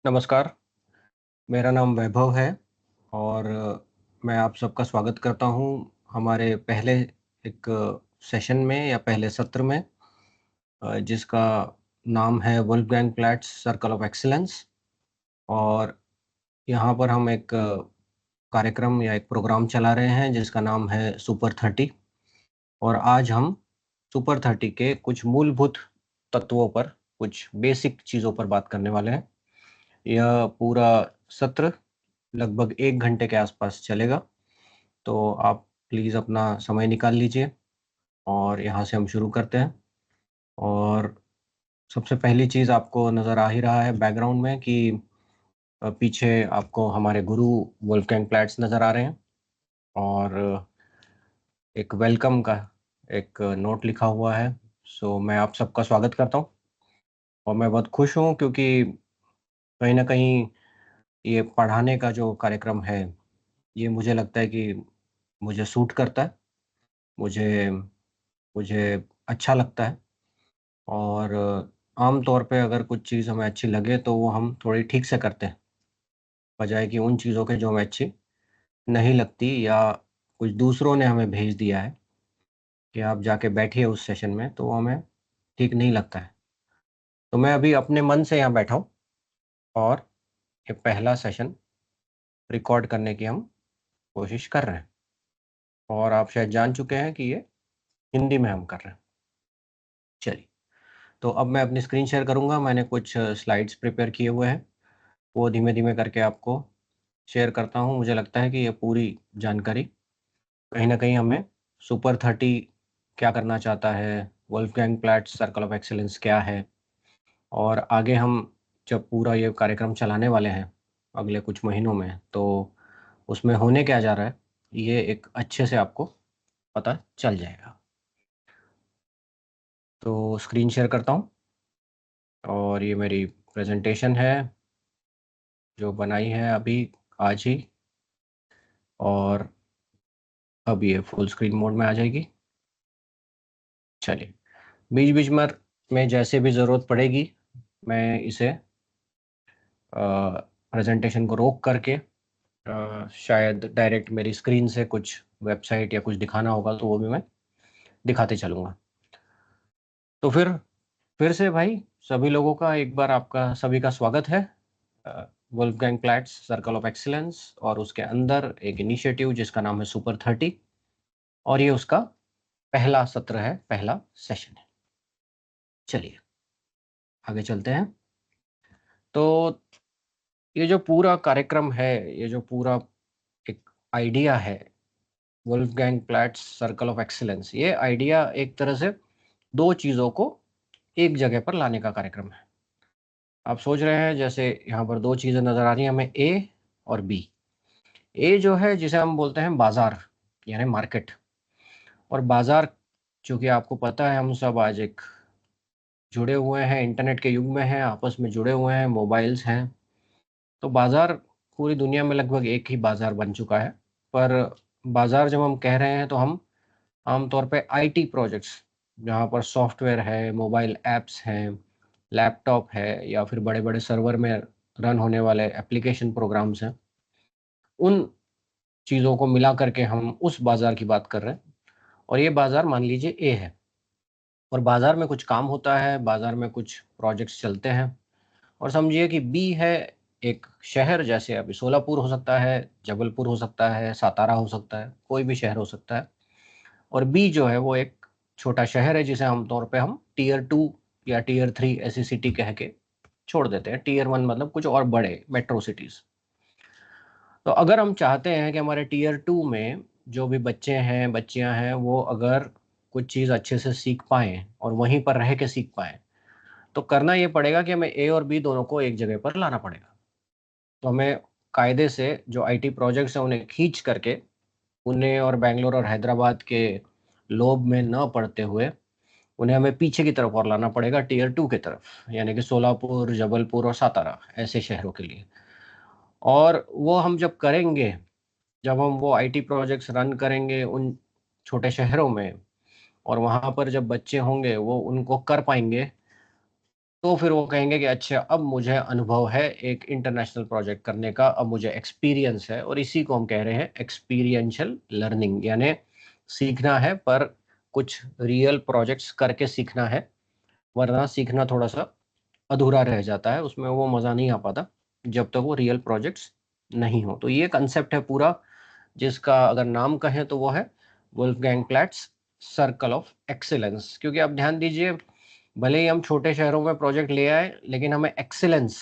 नमस्कार, मेरा नाम वैभव है और मैं आप सबका स्वागत करता हूँ हमारे पहले एक सेशन में या पहले सत्र में जिसका नाम है Wolfgang plants circle of excellence. और यहाँ पर हम एक कार्यक्रम या एक प्रोग्राम चला रहे हैं जिसका नाम है सुपर 30। और आज हम सुपर 30 के कुछ मूलभूत तत्वों पर, कुछ बेसिक चीज़ों पर बात करने वाले हैं। यह पूरा सत्र लगभग 1 घंटे के आसपास चलेगा, तो आप प्लीज़ अपना समय निकाल लीजिए और यहाँ से हम शुरू करते हैं। और सबसे पहली चीज़ आपको नज़र आ ही रहा है बैकग्राउंड में कि पीछे आपको हमारे गुरु वोल्फगैंग प्लैट्स नज़र आ रहे हैं और एक वेलकम का एक नोट लिखा हुआ है। सो मैं आप सबका स्वागत करता हूँ और मैं बहुत खुश हूँ क्योंकि कहीं न कहीं ये पढ़ाने का जो कार्यक्रम है, ये मुझे लगता है कि मुझे सूट करता है। मुझे मुझे अच्छा लगता है और आम तौर पे अगर कुछ चीज़ हमें अच्छी लगे तो वो हम थोड़ी ठीक से करते हैं, बजाए कि उन चीज़ों के जो हमें अच्छी नहीं लगती या कुछ दूसरों ने हमें भेज दिया है कि आप जाके बैठिए उस सेशन में, तो वो हमें ठीक नहीं लगता है। तो मैं अभी अपने मन से यहाँ बैठा हूँ और ये पहला सेशन रिकॉर्ड करने की हम कोशिश कर रहे हैं और आप शायद जान चुके हैं कि ये हिंदी में हम कर रहे हैं। चलिए, तो अब मैं अपनी स्क्रीन शेयर करूँगा। मैंने कुछ स्लाइड्स प्रिपेयर किए हुए हैं, वो धीमे-धीमे करके आपको शेयर करता हूँ। मुझे लगता है कि ये पूरी जानकारी कहीं न कहीं हमें सुपर 30 क्या करना चाहता है, Wolfgang plants circle of excellence क्या है और आगे हम जब पूरा ये कार्यक्रम चलाने वाले हैं, अगले कुछ महीनों में, तो उसमें होने क्या जा रहा है, ये एक अच्छे से आपको पता चल जाएगा। तो स्क्रीन शेयर करता हूँ और ये मेरी प्रेज़ेंटेशन है, जो बनाई है अभी आज ही, और अब ये फुल स्क्रीन मोड में आ जाएगी। चलिए, बीच-बीच में जैसे भी ज़रूरत पड़ेगी, मैं इसे प्रेज़ेंटेशन को रोक करके शायद डायरेक्ट मेरी स्क्रीन से कुछ वेबसाइट या कुछ दिखाना होगा, तो वो भी मैं दिखाते चलूँगा। तो फिर से भाई सभी लोगों का एक बार आपका सभी का स्वागत है Wolfgang plants circle of excellence और उसके अंदर एक इनिशिएटिव जिसका नाम है सुपर 30 और ये उसका पहला सत्र है, पहला सेशन है। चलिए, आगे चलते हैं। तो ये जो पूरा कार्यक्रम है, ये जो पूरा एक आइडिया है, Wolfgang plants circle of excellence, ये आइडिया एक तरह से 2 चीज़ों को एक जगह पर लाने का कार्यक्रम है। आप सोच रहे हैं जैसे यहाँ पर 2 चीज़ें नज़र आ रही हैं हमें, ए और बी। ए जो है जिसे हम बोलते हैं बाज़ार, यानी मार्केट। और बाज़ार, चूँकि आपको पता है हम सब आज एक जुड़े हुए हैं, इंटरनेट के युग में हैं, आपस में जुड़े हुए हैं, मोबाइल्स हैं। तो बाज़ार पूरी दुनिया में लगभग एक ही बाज़ार बन चुका है। पर बाज़ार जब हम कह रहे हैं तो हम आम तौर पे आईटी प्रोजेक्ट्स, जहाँ पर सॉफ्टवेयर है, मोबाइल ऐप्स हैं, लैपटॉप है या फिर बड़े-बड़े सर्वर में रन होने वाले एप्लीकेशन प्रोग्राम्स हैं, उन चीज़ों को मिला कर के हम उस बाज़ार की बात कर रहे हैं। और ये बाज़ार मान लीजिए ए है और बाज़ार में कुछ काम होता है, बाज़ार में कुछ प्रोजेक्ट्स चलते हैं। और समझिए कि बी है एक शहर, जैसे अभी सोलापुर हो सकता है, जबलपुर हो सकता है, सातारा हो सकता है, कोई भी शहर हो सकता है। और बी जो है वो एक छोटा शहर है जिसे आम तौर पे हम टियर 2 या टियर 3 ऐसी सिटी कह के छोड़ देते हैं। टियर 1 मतलब कुछ और बड़े मेट्रो सिटीज़। तो अगर हम चाहते हैं कि हमारे टियर 2 में जो भी बच्चे हैं, बच्चियाँ हैं, वो अगर कुछ चीज़ अच्छे से सीख पाएँ और वहीं पर रह के सीख पाएँ, तो करना ये पड़ेगा कि हमें ए और बी दोनों को एक जगह पर लाना पड़ेगा। तो हमें कायदे से जो आईटी प्रोजेक्ट्स हैं उन्हें खींच करके पुणे और बैंगलोर और हैदराबाद के लोभ में न पड़ते हुए उन्हें हमें पीछे की तरफ और लाना पड़ेगा, टियर 2 की तरफ, यानी कि सोलापुर, जबलपुर और सातारा ऐसे शहरों के लिए। और वो हम जब करेंगे, जब हम वो आईटी प्रोजेक्ट्स रन करेंगे उन छोटे शहरों में और वहाँ पर जब बच्चे होंगे वो उनको कर पाएँगे, तो फिर वो कहेंगे कि अच्छा अब मुझे अनुभव है एक इंटरनेशनल प्रोजेक्ट करने का, अब मुझे एक्सपीरियंस है, और इसी को हम कह रहे हैं एक्सपीरियंशियल लर्निंग, यानी सीखना है पर कुछ रियल प्रोजेक्ट्स करके सीखना है, वरना सीखना थोड़ा सा अधूरा रह जाता है, उसमें वो मज़ा नहीं आ पाता जब तक वो रियल प्रोजेक्ट्स नहीं हो। तो ये कंसेप्ट है पूरा, जिसका अगर नाम कहें तो वो है Wolfgang plants circle of excellence. क्योंकि आप ध्यान दीजिए, भले ही हम छोटे शहरों में प्रोजेक्ट ले आए, लेकिन हमें एक्सीलेंस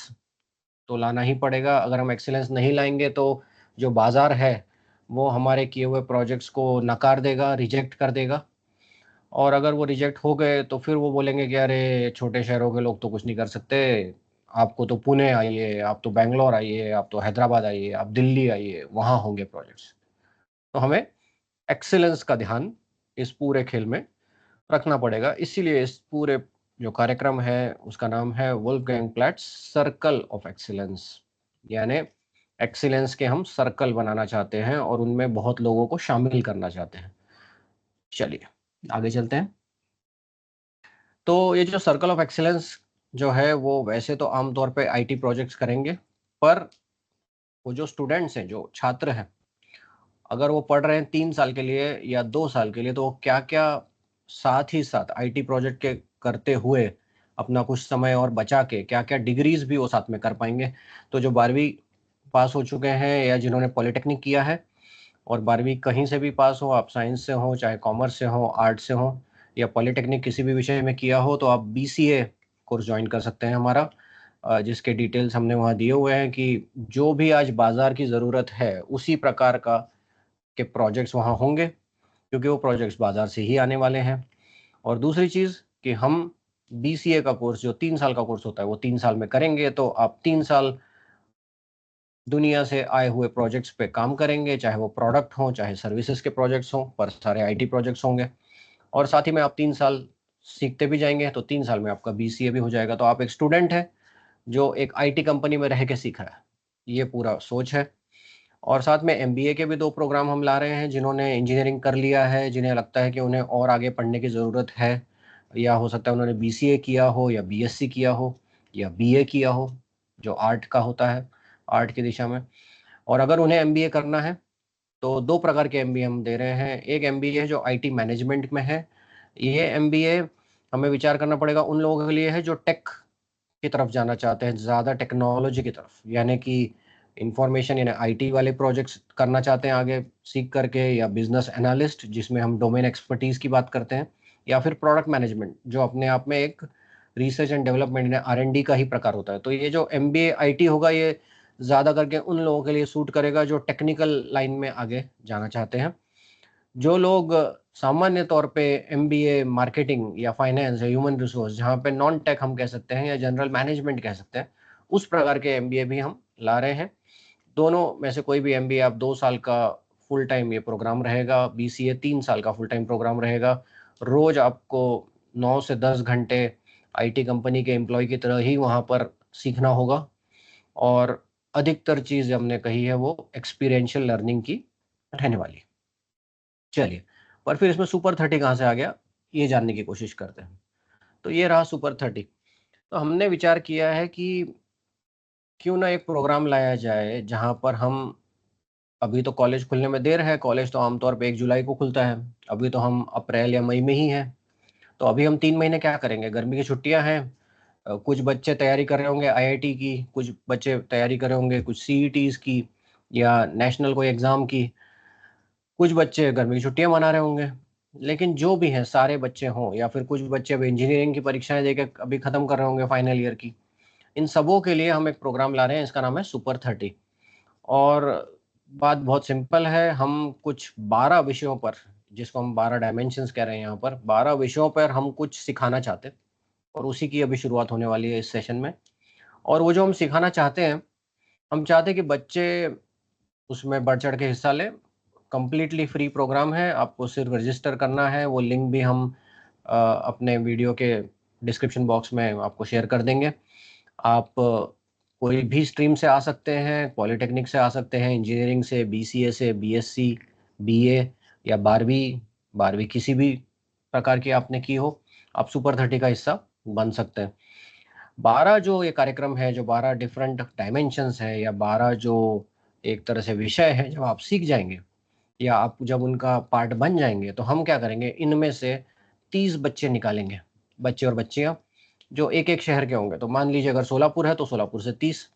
तो लाना ही पड़ेगा। अगर हम एक्सीलेंस नहीं लाएंगे तो जो बाजार है वो हमारे किए हुए प्रोजेक्ट्स को नकार देगा, रिजेक्ट कर देगा। और अगर वो रिजेक्ट हो गए तो फिर वो बोलेंगे कि अरे छोटे शहरों के लोग तो कुछ नहीं कर सकते, आपको तो पुणे आइए, आप तो बैंगलोर आइए, आप तो हैदराबाद आइए, आप दिल्ली आइए, वहाँ होंगे प्रोजेक्ट्स। तो हमें एक्सीलेंस का ध्यान इस पूरे खेल में रखना पड़ेगा। इसीलिए इस पूरे जो कार्यक्रम है उसका नाम है Wolfgang plants circle of excellence, यानी एक्सीलेंस के हम सर्कल बनाना चाहते हैं और उनमें बहुत लोगों को शामिल करना चाहते हैं। चलिए आगे चलते हैं। तो ये जो सर्कल ऑफ एक्सीलेंस जो है वो वैसे तो आमतौर पे आईटी प्रोजेक्ट्स करेंगे, पर वो जो स्टूडेंट्स हैं, जो छात्र हैं, अगर वो पढ़ रहे हैं 3 साल के लिए या 2 साल के लिए, तो वो क्या क्या साथ ही साथ आईटी प्रोजेक्ट के करते हुए अपना कुछ समय और बचा के क्या क्या डिग्रीज भी वो साथ में कर पाएंगे। तो जो 12वीं पास हो चुके हैं या जिन्होंने पॉलिटेक्निक किया है, और 12वीं कहीं से भी पास हो, आप साइंस से हो, चाहे कॉमर्स से हो, आर्ट से हो, या पॉलिटेक्निक किसी भी विषय में किया हो, तो आप बीसीए कोर्स ज्वाइन कर सकते हैं हमारा, जिसके डिटेल्स हमने वहाँ दिए हुए हैं कि जो भी आज बाजार की ज़रूरत है उसी प्रकार का के प्रोजेक्ट्स वहाँ होंगे, क्योंकि वो प्रोजेक्ट्स बाजार से ही आने वाले हैं। और दूसरी चीज़ कि हम बीसीए का कोर्स, जो 3 साल का कोर्स होता है, वो 3 साल में करेंगे, तो आप 3 साल दुनिया से आए हुए प्रोजेक्ट्स पे काम करेंगे, चाहे वो प्रोडक्ट हों, चाहे सर्विसेज के प्रोजेक्ट्स हों, पर सारे आईटी प्रोजेक्ट्स होंगे। और साथ ही में आप 3 साल सीखते भी जाएंगे, तो 3 साल में आपका बीसीए भी हो जाएगा। तो आप एक स्टूडेंट है जो एक आईटी कंपनी में रह के सीख रहा है, ये पूरा सोच है। और साथ में एमबीए के भी 2 प्रोग्राम हम ला रहे हैं, जिन्होंने इंजीनियरिंग कर लिया है, जिन्हें लगता है कि उन्हें और आगे पढ़ने की ज़रूरत है, या हो सकता है उन्होंने बीसीए किया हो या बीएससी किया हो या बीए किया हो, जो आर्ट का होता है, आर्ट की दिशा में। और अगर उन्हें एमबीए करना है तो 2 प्रकार के एमबीए हम दे रहे हैं। एक एमबीए है जो आईटी मैनेजमेंट में है। ये एमबीए हमें विचार करना पड़ेगा उन लोगों के लिए है जो टेक की तरफ जाना चाहते हैं, ज़्यादा टेक्नोलॉजी की तरफ, यानी कि इंफॉर्मेशन यानी आईटी वाले प्रोजेक्ट्स करना चाहते हैं आगे सीख करके, या बिजनेस एनालिस्ट जिसमें हम डोमेन एक्सपर्टीज की बात करते हैं, या फिर प्रोडक्ट मैनेजमेंट जो अपने आप में एक रिसर्च एंड डेवलपमेंट या आर&डी का ही प्रकार होता है। तो ये जो एमबीए आईटी होगा, ये ज़्यादा करके उन लोगों के लिए सूट करेगा जो टेक्निकल लाइन में आगे जाना चाहते हैं। जो लोग सामान्य तौर पे एमबीए मार्केटिंग या फाइनेंस या ह्यूमन रिसोर्स, जहाँ पे नॉन टेक हम कह सकते हैं या जनरल मैनेजमेंट कह सकते हैं, उस प्रकार के एमबीए भी हम ला रहे हैं। दोनों में से कोई भी एमबीए, आप 2 साल का फुल टाइम ये प्रोग्राम रहेगा, बीसीए 3 साल का फुल टाइम प्रोग्राम रहेगा। रोज आपको 9 से 10 घंटे आईटी कंपनी के एम्प्लॉय की तरह ही वहाँ पर सीखना होगा। और अधिकतर चीज़ हमने कही है वो एक्सपीरियंशियल लर्निंग की रहने वाली। चलिए, पर फिर इसमें सुपर 30 कहाँ से आ गया, ये जानने की कोशिश करते हैं। तो ये रहा सुपर 30। तो हमने विचार किया है कि क्यों ना एक प्रोग्राम लाया जाए जहाँ पर हम, अभी तो कॉलेज खुलने में देर है, कॉलेज तो आमतौर पे 1 जुलाई को खुलता है, अभी तो हम अप्रैल या मई में ही हैं। तो अभी हम 3 महीने क्या करेंगे, गर्मी की छुट्टियाँ हैं, कुछ बच्चे तैयारी कर रहे होंगे आईआईटी की, कुछ बच्चे तैयारी कर रहे होंगे कुछ सीईटीज़ की या नेशनल कोई एग्ज़ाम की, कुछ बच्चे गर्मी की छुट्टियाँ मना रहे होंगे। लेकिन जो भी हैं, सारे बच्चे हों या फिर कुछ बच्चे अभी इंजीनियरिंग की परीक्षाएँ देके अभी खत्म कर रहे होंगे फाइनल ईयर की, इन सबों के लिए हम एक प्रोग्राम ला रहे हैं, इसका नाम है सुपर 30। और बात बहुत सिंपल है, हम कुछ 12 विषयों पर, जिसको हम 12 डायमेंशंस कह रहे हैं यहाँ पर, 12 विषयों पर हम कुछ सिखाना चाहते हैं, और उसी की अभी शुरुआत होने वाली है इस सेशन में। और वो जो हम सिखाना चाहते हैं, हम चाहते हैं कि बच्चे उसमें बढ़-चढ़ के हिस्सा लें। कंप्लीटली फ्री प्रोग्राम है, आपको सिर्फ रजिस्टर करना है, वो लिंक भी हम अपने वीडियो के डिस्क्रिप्शन बॉक्स में आपको शेयर कर देंगे। आप कोई भी स्ट्रीम से आ सकते हैं, पॉलिटेक्निक से आ सकते हैं, इंजीनियरिंग से, बीसीए से, बीएससी, बीए, या 12वीं 12वीं किसी भी प्रकार की आपने की हो, आप सुपर 30 का हिस्सा बन सकते हैं। 12 जो ये कार्यक्रम है, जो 12 डिफरेंट डायमेंशंस है, या 12 जो एक तरह से विषय है, जब आप सीख जाएंगे या आप जब उनका पार्ट बन जाएंगे, तो हम क्या करेंगे, इनमें से 30 बच्चे निकालेंगे, बच्चे और बच्चियां, जो एक एक शहर के होंगे। तो मान लीजिए अगर सोलापुर है तो सोलापुर से 30,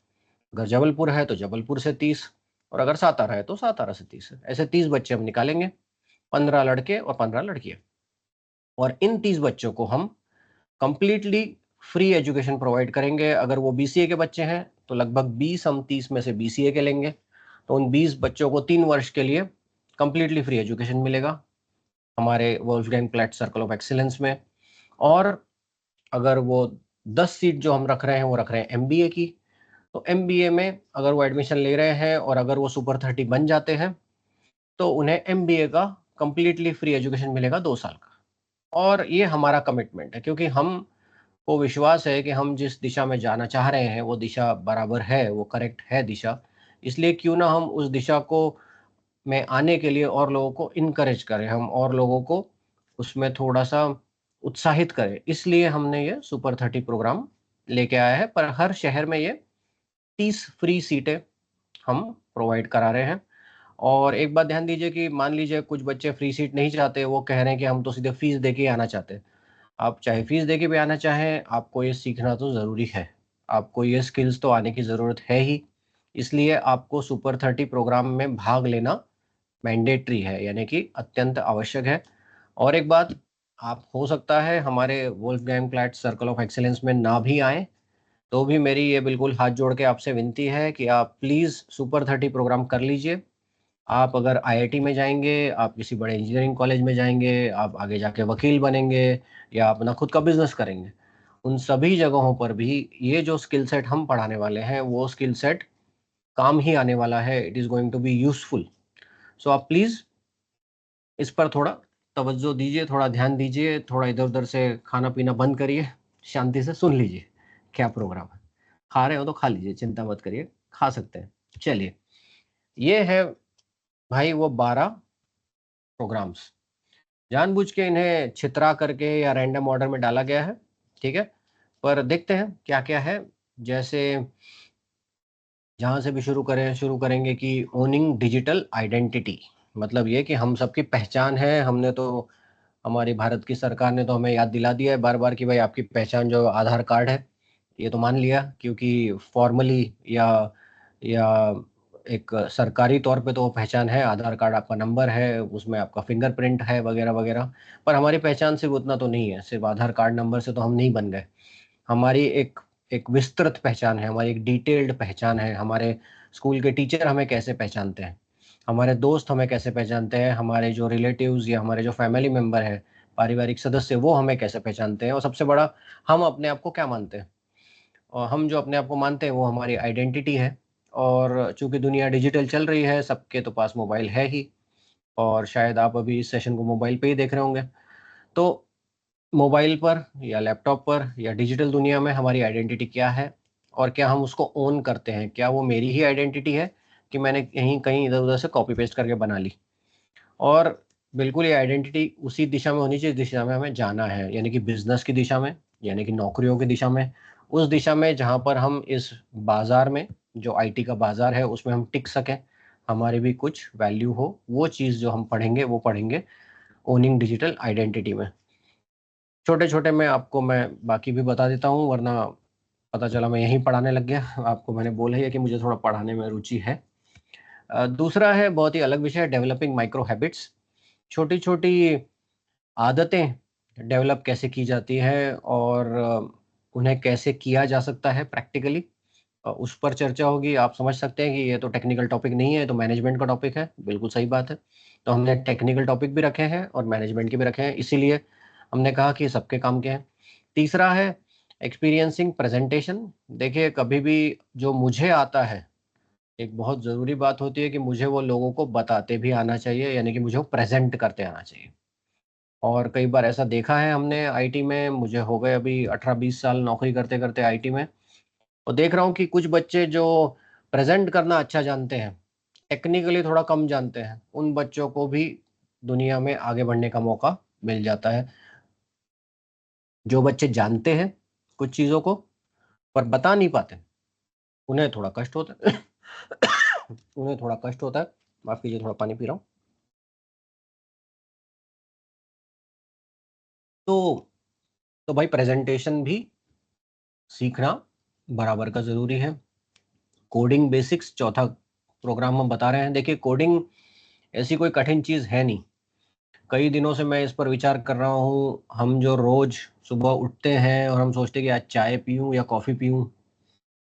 अगर जबलपुर है तो जबलपुर से 30, और अगर सातारा है तो सातारा से 30। ऐसे 30 बच्चे हम निकालेंगे, 15 लड़के और 15 लड़कियां। और इन 30 बच्चों को हम कंप्लीटली फ्री एजुकेशन प्रोवाइड करेंगे। अगर वो बीसीए के बच्चे हैं तो लगभग 20 हम 30 में से बीसीए के लेंगे, तो उन 20 बच्चों को 3 वर्ष के लिए कंप्लीटली फ्री एजुकेशन मिलेगा हमारे Wolfgang Platt circle of excellence में। और अगर वो 10 सीट जो हम रख रहे हैं वो रख रहे हैं एमबीए की, तो एमबीए में अगर वो एडमिशन ले रहे हैं और अगर वो सुपर 30 बन जाते हैं, तो उन्हें एमबीए का कंप्लीटली फ्री एजुकेशन मिलेगा 2 साल का। और ये हमारा कमिटमेंट है, क्योंकि हम को विश्वास है कि हम जिस दिशा में जाना चाह रहे हैं वो दिशा बराबर है, वो करेक्ट है दिशा। इसलिए क्यों ना हम उस दिशा को में आने के लिए और लोगों को इनकरेज करें, हम और लोगों को उसमें थोड़ा-सा उत्साहित करें। इसलिए हमने ये सुपर 30 प्रोग्राम लेके आया है, पर हर शहर में ये 30 फ्री सीटें हम प्रोवाइड करा रहे हैं। और एक बात ध्यान दीजिए कि मान लीजिए कुछ बच्चे फ्री सीट नहीं चाहते, वो कह रहे हैं कि हम तो सीधे फीस देके ही आना चाहते हैं। आप चाहे फीस देके भी आना चाहें, आपको ये सीखना तो ज़रूरी है। आपको ये स्किल्स तो आने की ज़रूरत है ही। इसलिए आपको सुपर 30 प्रोग्राम में भाग लेना मैंडेटरी है, यानी कि अत्यंत आवश्यक है। और एक बात, आप हो सकता है हमारे Wolfgang Platt circle of excellence में ना भी आएँ, तो भी मेरी ये बिल्कुल हाथ जोड़ के आपसे विनती है कि आप प्लीज़ सुपर 30 प्रोग्राम कर लीजिए। आप अगर आईआईटी में जाएँगे, आप किसी बड़े इंजीनियरिंग कॉलेज में जाएँगे, आप आगे जाके वकील बनेंगे या अपना खुद का बिज़नेस करेंगे। उन सभी जगहों पर भी ये जो स्किल सेट हम पढ़ाने वाले हैं, वो स्किल सेट काम ही आने वाला है। It is going to be useful. So आप प्लीज़ इस पर थोड़ा तवज्जो दीजिए, थोड़ा ध्यान दीजिए, थोड़ा इधर-उधर से खाना-पीना बंद करिए, शांति से सुन लीजिए, क्या प्रोग्राम है। खा रहे हो तो खा लीजिए, चिंता मत करिए, खा सकते हैं। चलिए, ये है भाई वो 12 प्रोग्राम्स। जानबूझ के इन्हें छितरा करके या रैंडम ऑर्डर में डाला गया है, ठीक है? पर देखते हैं क्या-क्या है। जैसे जहाँ से भी शुरू करेंगे कि ओनिंग डिजिटल आइडेंटिटी। मतलब ये कि हम सबकी पहचान है। हमने तो हमारी भारत की सरकार ने तो हमें याद दिला दिया है बार-बार कि भाई आपकी पहचान जो आधार कार्ड है, ये तो मान लिया, क्योंकि फॉर्मली या एक सरकारी तौर पे तो वो पहचान है, आधार कार्ड आपका नंबर है, उसमें आपका फिंगरप्रिंट है वगैरह-वगैरह। पर हमारी पहचान सिर्फ़ उतना तो नहीं है, सिर्फ़ आधार कार्ड नंबर से तो हम नहीं बन गए। हमारी एक एक विस्तृत पहचान है, हमारी एक डिटेल्ड पहचान है। हमारे स्कूल के टीचर हमें कैसे पहचानते हैं, हमारे दोस्त हमें कैसे पहचानते हैं, हमारे जो रिलेटिव्स या हमारे जो फैमिली मेंबर हैं, पारिवारिक सदस्य, वो हमें कैसे पहचानते हैं, और सबसे बड़ा, हम अपने आप को क्या मानते हैं। और हम जो अपने आप को मानते हैं वो हमारी आइडेंटिटी है। और चूँकि दुनिया डिजिटल चल रही है, सबके तो पास मोबाइल है ही, और शायद आप अभी इस सेशन को मोबाइल पे ही देख रहे होंगे। तो मोबाइल पर या लैपटॉप पर या डिजिटल दुनिया में हमारी आइडेंटिटी क्या है, और क्या हम उसको ओन करते हैं? क्या वो मेरी ही आइडेंटिटी है कि मैंने कहीं कहीं इधर-उधर से कॉपी पेस्ट करके बना ली? और बिल्कुल ये आइडेंटिटी उसी दिशा में होनी चाहिए, जिस दिशा में हमें जाना है, यानी कि बिज़नेस की दिशा में, यानी कि नौकरियों की दिशा में, उस दिशा में जहाँ पर हम इस बाज़ार में, जो आईटी का बाज़ार है, उसमें हम टिक सकें, हमारी भी कुछ वैल्यू हो। वो चीज़ जो हम पढ़ेंगे, वो पढ़ेंगे ओनिंग डिजिटल आइडेंटिटी में। छोटे-छोटे में आपको मैं बाकी भी बता देता हूँ, वरना पता चला मैं यहीं पढ़ाने लग गया। आपको मैंने बोला ही है कि मुझे थोड़ा पढ़ाने में रुचि है। दूसरा है बहुत ही अलग विषय, डेवलपिंग माइक्रो हैबिट्स। छोटी-छोटी आदतें डेवलप कैसे की जाती हैं, और उन्हें कैसे किया जा सकता है प्रैक्टिकली, उस पर चर्चा होगी। आप समझ सकते हैं कि ये तो टेक्निकल टॉपिक नहीं है, ये तो मैनेजमेंट का टॉपिक है। बिल्कुल सही बात है। तो हमने टेक्निकल टॉपिक भी रखे हैं और मैनेजमेंट के भी रखे हैं, इसीलिए हमने कहा कि ये सबके काम के हैं। तीसरा है एक्सपीरियंसिंग प्रेजेंटेशन। देखिए, कभी भी जो मुझे आता है, एक बहुत ज़रूरी बात होती है कि मुझे वो लोगों को बताते भी आना चाहिए, यानी कि मुझे वो प्रेज़ेंट करते आना चाहिए। और कई बार ऐसा देखा है हमने आईटी में, मुझे हो गए अभी 18-20 साल नौकरी करते-करते आईटी में, और देख रहा हूँ कि कुछ बच्चे जो प्रेज़ेंट करना अच्छा जानते हैं, टेक्निकली थोड़ा कम जानते हैं, उन बच्चों को भी दुनिया में आगे बढ़ने का मौका मिल जाता है। जो बच्चे जानते हैं कुछ चीज़ों को, पर बता नहीं पाते, उन्हें थोड़ा कष्ट होता है। उन्हें थोड़ा कष्ट होता है। माफ कीजिए, थोड़ा पानी पी रहा हूँ। तो भाई प्रेजेंटेशन भी सीखना बराबर का जरूरी है। कोडिंग बेसिक्स चौथा प्रोग्राम हम बता रहे हैं। देखिए, कोडिंग ऐसी कोई कठिन चीज है नहीं। कई दिनों से मैं इस पर विचार कर रहा हूँ। हम जो रोज सुबह उठते हैं और हम सोचते हैं कि आज चाय पीऊँ या कॉफी पीऊँ,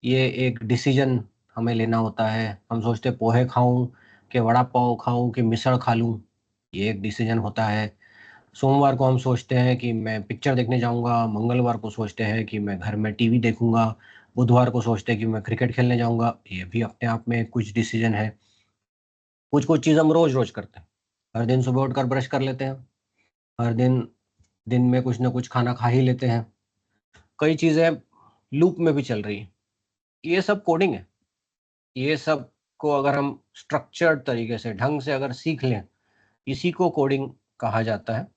ये एक डिसीजन हमें लेना होता है। हम सोचते पोहे खाऊं कि वड़ा पाव खाऊं कि मिसळ खा लूं, ये एक डिसीजन होता है। सोमवार को हम सोचते हैं कि मैं पिक्चर देखने जाऊंगा, मंगलवार को सोचते हैं कि मैं घर में टीवी देखूंगा, बुधवार को सोचते हैं कि मैं क्रिकेट खेलने जाऊंगा। ये भी अपने आप में कुछ डिसीजन है। कुछ कुछ चीज़ हम रोज रोज करते हैं। हर दिन सुबह उठकर ब्रश कर लेते हैं। हर दिन दिन में कुछ ना कुछ खाना खा ही लेते हैं। कई चीज़ें लूप में भी चल रही हैं। ये सब कोडिंग है। ये सब को अगर हम स्ट्रक्चर्ड तरीके से ढंग से अगर सीख लें, इसी को कोडिंग कहा जाता है।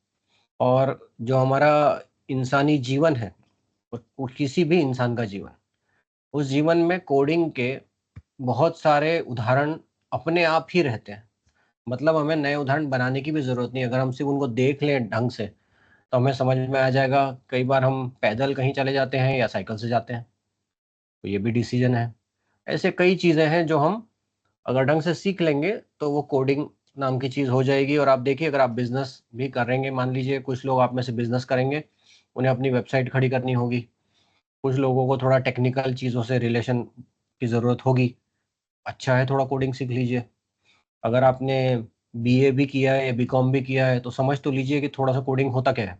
और जो हमारा इंसानी जीवन है, वो किसी भी इंसान का जीवन, उस जीवन में कोडिंग के बहुत सारे उदाहरण अपने आप ही रहते हैं। मतलब हमें नए उदाहरण बनाने की भी जरूरत नहीं। अगर हम सिर्फ उनको देख लें ढंग से, तो हमें समझ में आ जाएगा। कई बार हम पैदल कहीं चले जाते हैं या साइकिल से जाते हैं, तो ये भी डिसीजन है। ऐसे कई चीजें हैं जो हम अगर ढंग से सीख लेंगे तो वो कोडिंग नाम की चीज हो जाएगी। और आप देखिए, अगर आप बिजनेस भी करेंगे, मान लीजिए कुछ लोग आप में से बिजनेस करेंगे, उन्हें अपनी वेबसाइट खड़ी करनी होगी। कुछ लोगों को थोड़ा टेक्निकल चीजों से रिलेशन की जरूरत होगी। अच्छा है, थोड़ा कोडिंग सीख लीजिए। अगर आपने बीए भी किया है या बीकॉम भी किया है, तो समझ तो लीजिए कि थोड़ा सा कोडिंग होता क्या है।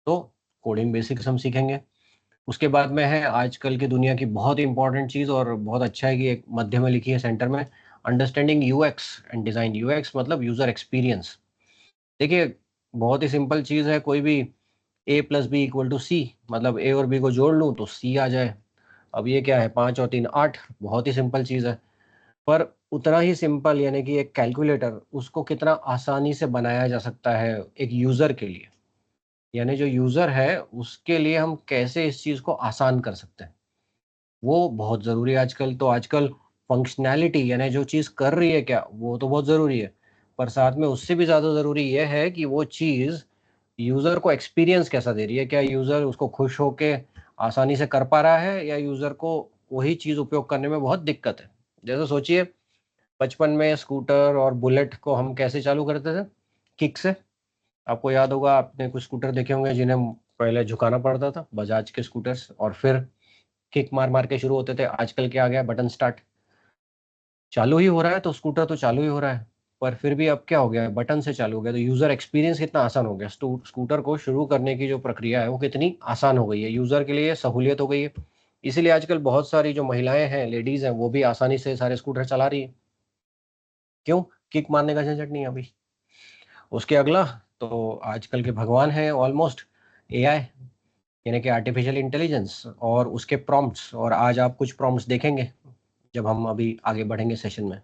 तो कोडिंग बेसिक्स हम सीखेंगे। उसके बाद में है आजकल की दुनिया की बहुत इंपॉर्टेंट चीज़, और बहुत अच्छा है कि एक मध्य में लिखी है सेंटर में, understanding UX and design. UX मतलब यूज़र एक्सपीरियंस। देखिए, बहुत ही सिंपल चीज़ है। कोई भी ए प्लस बी इक्वल टू सी, मतलब ए और बी को जोड़ लूँ तो सी आ जाए। अब ये क्या है, 5 और 3 8, बहुत ही सिंपल चीज़ है। पर उतना ही सिंपल, यानी कि एक कैलकुलेटर, उसको कितना आसानी से बनाया जा सकता है एक यूज़र के लिए। यानी जो यूज़र है उसके लिए हम कैसे इस चीज़ को आसान कर सकते हैं, वो बहुत ज़रूरी है आजकल। तो आजकल फंक्शनैलिटी, यानी जो चीज़ कर रही है क्या, वो तो बहुत ज़रूरी है। पर साथ में उससे भी ज़्यादा ज़रूरी ये है कि वो चीज़ यूज़र को एक्सपीरियंस कैसा दे रही है। क्या यूज़र उसको खुश होके आसानी से कर पा रहा है, या यूज़र को वही चीज़ उपयोग करने में बहुत दिक्कत है। जैसे सोचिए, बचपन में स्कूटर और बुलेट को हम कैसे चालू करते थे? किक से। आपको याद होगा, आपने कुछ स्कूटर देखे होंगे जिन्हें पहले झुकाना पड़ता था, बजाज के स्कूटर्स, और फिर किक मार मार के शुरू होते थे। आजकल क्या आ गया, बटन स्टार्ट। चालू ही हो रहा है तो स्कूटर तो चालू ही हो रहा है। पर फिर भी अब क्या हो गया है, बटन से चालू हो गया। तो यूजर एक्सपीरियंस कितना आसान हो गया। स्कूटर को शुरू करने की जो प्रक्रिया है वो कितनी आसान हो गई है, यूजर के लिए सहूलियत हो गई है। इसीलिए आजकल बहुत सारी जो महिलाएं हैं, लेडीज हैं, वो भी आसानी से सारे स्कूटर चला रही है। क्यों? किक मारने का झंझट नहीं है अभी। उसके अगला, तो आजकल के भगवान है ऑलमोस्ट, एआई, यानी कि आर्टिफिशियल इंटेलिजेंस और उसके प्रॉम्प्ट्स। और आज आप कुछ प्रॉम्प्ट्स देखेंगे जब हम अभी आगे बढ़ेंगे सेशन में।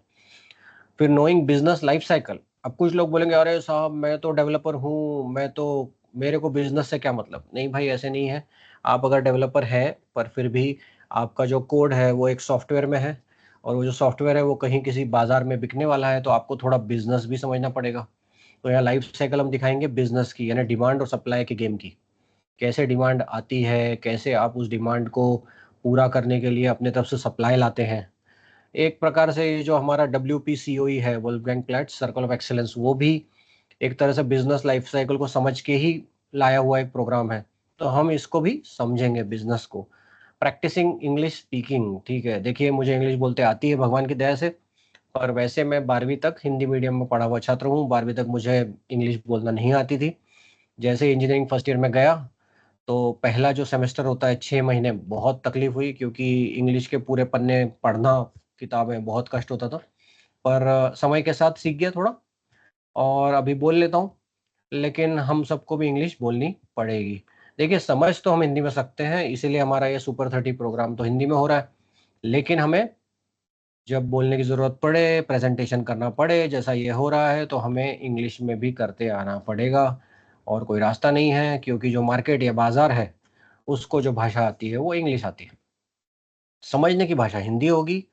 फिर नोइंग बिजनेस लाइफ साइकिल। अब कुछ लोग बोलेंगे, अरे साहब मैं तो डेवलपर हूँ, मैं तो, मेरे को बिजनेस से क्या मतलब। नहीं भाई, ऐसे नहीं है। आप अगर डेवलपर हैं, पर फिर भी आपका जो कोड है वो एक सॉफ्टवेयर में है, और वो जो सॉफ्टवेयर है वो कहीं किसी बाजार में बिकने वाला है, तो आपको थोड़ा बिजनेस भी समझना पड़ेगा। तो यहाँ लाइफ साइकिल हम दिखाएंगे बिजनेस की, यानी डिमांड और सप्लाई की गेम की। कैसे डिमांड आती है, कैसे आप उस डिमांड को पूरा करने के लिए अपने तरफ से सप्लाई लाते हैं। एक प्रकार से ये जो हमारा WPCOE है, Wolfgang plates circle of excellence, वो भी एक तरह से बिजनेस लाइफ साइकिल को समझ के ही लाया हुआ एक प्रोग्राम है। तो हम इसको भी समझेंगे, बिजनेस को। प्रैक्टिसिंग इंग्लिश स्पीकिंग, ठीक है। देखिए, मुझे इंग्लिश बोलते आती है भगवान की दया से। पर वैसे मैं 12वीं तक हिंदी मीडियम में पढ़ा हुआ छात्र हूँ। 12वीं तक मुझे इंग्लिश बोलना नहीं आती थी। जैसे इंजीनियरिंग फर्स्ट ईयर में गया, तो पहला जो सेमेस्टर होता है, 6 महीने बहुत तकलीफ हुई, क्योंकि इंग्लिश के पूरे पन्ने पढ़ना, किताबें, बहुत कष्ट होता था। पर समय के साथ सीख गया थोड़ा, और अभी बोल लेता हूँ। लेकिन हम सबको भी इंग्लिश बोलनी पड़ेगी। देखिए, समझ तो हम हिंदी में सकते हैं, इसीलिए हमारा ये सुपर 30 प्रोग्राम तो हिंदी में हो रहा है। लेकिन हमें जब बोलने की ज़रूरत पड़े, प्रेज़ेंटेशन करना पड़े, जैसा ये हो रहा है, तो हमें इंग्लिश में भी करते आना पड़ेगा। और कोई रास्ता नहीं है, क्योंकि जो मार्केट या बाज़ार है, उसको जो भाषा आती है, वो इंग्लिश आती है। समझने की भाषा हिंदी होगी,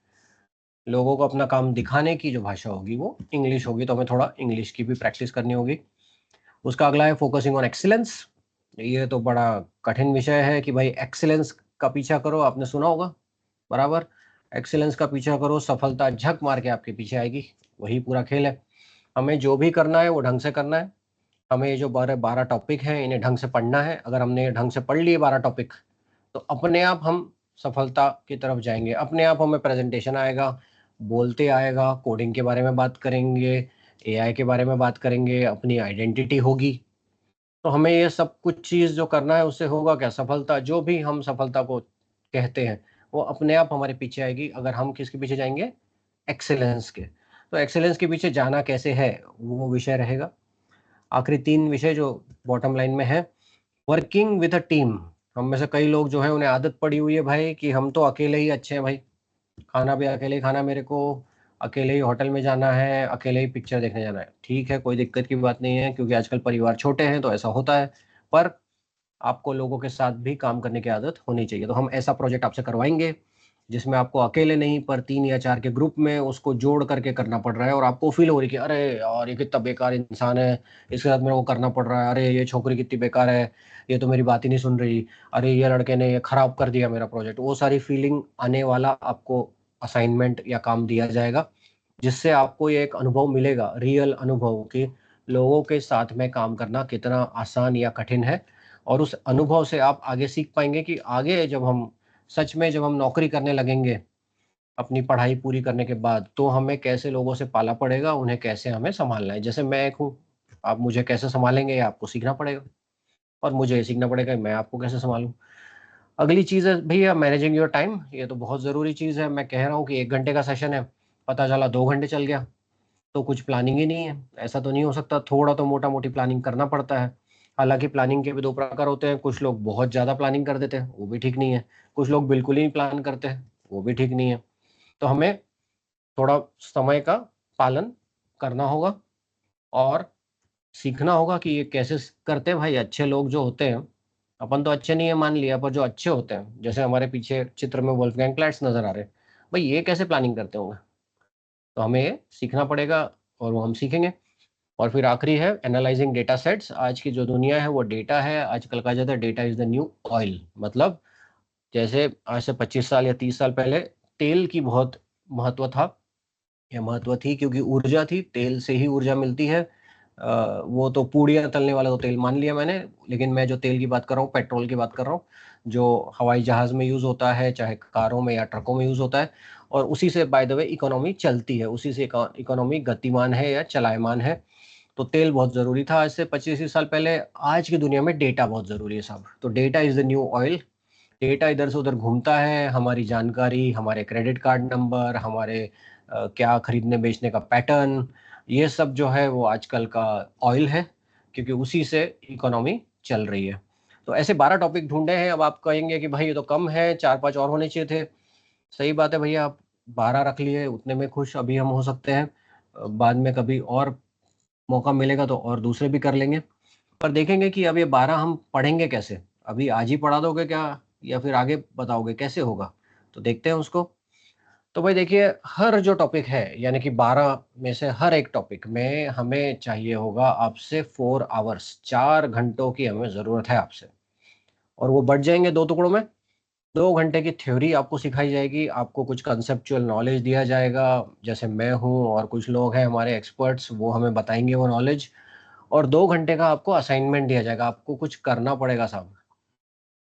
लोगों को अपना काम दिखाने की जो भाषा होगी वो इंग्लिश होगी, तो हमें थोड़ा इंग्लिश की भी प्रैक्टिस करनी होगी। उसका अगला है फोकसिंग ऑन एक्सीलेंस। ये तो बड़ा कठिन विषय है कि भाई एक्सीलेंस का पीछा करो, आपने सुना होगा, बराबर। एक्सीलेंस का पीछा करो, सफलता झक मार के आपके पीछे आएगी, वही पूरा खेल है। हमें जो भी करना है वो ढंग से करना है। हमें ये जो 12 टॉपिक हैं इन्हें ढंग से पढ़ना है। अगर हमने ये ढंग से पढ़ लिए 12 टॉपिक, तो अपने आप हम सफलता की तरफ जाएंगे। अपने आप हमें प्रेजेंटेशन आएगा, बोलते आएगा, कोडिंग के बारे में बात करेंगे, एआई के बारे में बात करेंगे, अपनी आइडेंटिटी होगी। तो हमें ये सब कुछ चीज़ जो करना है उससे होगा क्या, सफलता जो भी हम सफलता को कहते हैं वो अपने आप हमारे पीछे आएगी, अगर हम किसके पीछे जाएंगे, एक्सेलेंस के। तो एक्सेलेंस के पीछे जाना कैसे है वो विषय रहेगा। आखिरी 3 विषय जो बॉटम लाइन में है, वर्किंग विद अ टीम। हम में से कई लोग जो है उन्हें आदत पड़ी हुई है भाई कि हम तो अकेले ही अच्छे हैं भाई, खाना भी अकेले ही खाना, मेरे को अकेले ही होटल में जाना है, अकेले ही पिक्चर देखने जाना है। ठीक है, कोई दिक्कत की बात नहीं है, क्योंकि आजकल परिवार छोटे हैं तो ऐसा होता है। पर आपको लोगों के साथ भी काम करने की आदत होनी चाहिए। तो हम ऐसा प्रोजेक्ट आपसे करवाएँगे, जिसमें आपको अकेले नहीं पर 3 या 4 के ग्रुप में उसको जोड़ करके करना पड़ रहा है, और आपको फ़ील हो रही है कि अरे यार! ये कितना बेकार इंसान है, इसके साथ मेरे को करना पड़ रहा है। अरे! ये छोकरी कितनी बेकार है, ये तो मेरी बात ही नहीं सुन रही। अरे! ये लड़के ने ये खराब कर दिया मेरा प्रोजेक्ट। वो सारी फ़ीलिंग आने वाला आपको असाइनमेंट या काम दिया जाएगा, जिससे आपको ये एक अनुभव मिलेगा, रियल अनुभव, कि लोगों के साथ में काम करना कितना आसान या कठिन है। और उस अनुभव से आप आगे सीख पाएँगे कि आगे जब हम सच में जब हम नौकरी करने लगेंगे, अपनी पढ़ाई पूरी करने के बाद, तो हमें कैसे लोगों से पाला पड़ेगा, उन्हें कैसे हमें सँभालना है। जैसे मैं एक हूँ, आप मुझे कैसे सँभालेंगे ये आपको सीखना पड़ेगा, और मुझे ये सीखना पड़ेगा कि मैं आपको कैसे सँभालूँ। अगली चीज़ है भैया मैनेजिंग योर टाइम, ये तो बहुत ज़रूरी चीज़ है। मैं कह रहा हूँ कि 1 घंटे का सेशन है, पता चला 2 घंटे चल गया, तो कुछ प्लानिंग ही नहीं है। ऐसा तो नहीं हो सकता, थोड़ा तो मोटा-मोटी प्लानिंग करना पड़ता है। हालाँकि प्लानिंग के भी 2 प्रकार होते हैं, कुछ लोग बहुत ज़्यादा प्लानिंग कर देते हैं, वो भी ठीक नहीं है। कुछ लोग बिल्कुल ही नहीं प्लान करते हैं, वो भी ठीक नहीं है। तो हमें थोड़ा समय का पालन करना होगा, और सीखना होगा कि ये कैसे करते हैं भाई। अच्छे लोग जो होते हैं, अपन तो अच्छे नहीं है मान लिया, पर जो अच्छे होते हैं, जैसे हमारे पीछे चित्र में वोल्फगैंग प्लैट्स नज़र आ रहे हैं, भाई ये कैसे प्लानिंग करते होंगे? तो हमें ये सीखना पड़ेगा, और वो हम सीखेंगे। और फिर आखिरी है एनालाइजिंग डेटा सेट्स। आज की जो दुनिया है वो डेटा है। आजकल कहा जाता है data is the new oil. मतलब जैसे आज से 25 साल या 30 साल पहले तेल की बहुत महत्व था, या महत्व थी, क्योंकि ऊर्जा थी, तेल से ही ऊर्जा मिलती है। वो तो पूड़ियाँ तलने वाला तो तेल मान लिया मैंने, लेकिन मैं जो तेल की बात कर रहा हूँ, पेट्रोल की बात कर रहा हूँ, जो हवाई जहाज़ में यूज़ होता है, चाहे कारों में या ट्रकों में यूज़ होता है, और उसी से बाय द वे इकोनॉमी चलती है, उसी से इकोनॉमी गतिमान है या चलायमान है। तो तेल बहुत ज़रूरी था आज से 25-30 साल पहले। आज की दुनिया में डेटा बहुत ज़रूरी है साहब। तो data is the new oil. Data इधर से उधर घूमता है, हमारी जानकारी, हमारे क्रेडिट कार्ड नंबर, हमारे क्या खरीदने बेचने का पैटर्न, ये सब जो है वो आजकल का ऑयल है, क्योंकि उसी से इकोनॉमी चल रही है। तो ऐसे 12 टॉपिक ढूँढे हैं। अब आप कहेंगे कि भाई ये तो कम है, 4-5 और होने चाहिए थे। सही बात है भैया, आप 12 रख लिए, उतने में खुश अभी हम हो सकते हैं। बाद में कभी और मौका मिलेगा तो और दूसरे भी कर लेंगे। पर देखेंगे कि अब ये 12 हम पढ़ेंगे कैसे? अभी आज ही पढ़ा दोगे क्या, या फिर आगे बताओगे, कैसे होगा? तो देखते हैं उसको। तो भाई देखिए, हर जो टॉपिक है, यानी कि 12 में से हर एक टॉपिक में हमें चाहिए होगा आपसे 4 आवर्स, 4 घंटों की हमें ज़रूरत है आपसे। और वो बँट जाएँगे 2 टुकड़ों में। 2 घंटे की थ्योरी आपको सिखाई जाएगी, आपको कुछ कांसेप्चुअल नॉलेज दिया जाएगा, जैसे मैं हूँ और कुछ लोग हैं हमारे एक्सपर्ट्स, वो हमें बताएँगे वो नॉलेज। और 2 घंटे का आपको असाइनमेंट दिया जाएगा, आपको कुछ करना पड़ेगा साहब।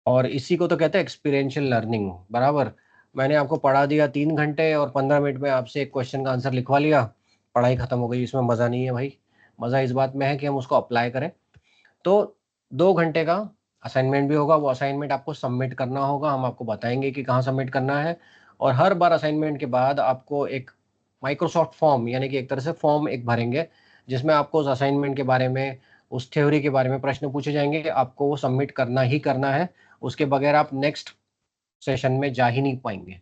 और इसी को तो कहते हैं एक्सपीरियंशियल लर्निंग, बराबर। मैंने आपको पढ़ा दिया 3 घंटे और 15 मिनट में आपसे एक क्वेश्चन का आंसर लिखवा लिया, पढ़ाई खत्म हो गई, इसमें मज़ा नहीं है भाई। मज़ा इस बात में है कि हम उसको अप्लाई करें। तो 2 घंटे का असाइनमेंट भी होगा, वो असाइनमेंट आपको सबमिट करना होगा, हम आपको बताएँगे कि कहाँ सबमिट करना है। और हर बार असाइनमेंट के बाद आपको एक माइक्रोसॉफ्ट फॉर्म, यानी कि एक तरह से फॉर्म एक भरेंगे, जिसमें आपको उस असाइनमेंट के बारे में, उस थ्योरी के बारे में प्रश्न पूछे जाएँगे, आपको वो सबमिट करना ही करना है। उसके बगैर आप नेक्स्ट सेशन में जा ही नहीं पाएँगे।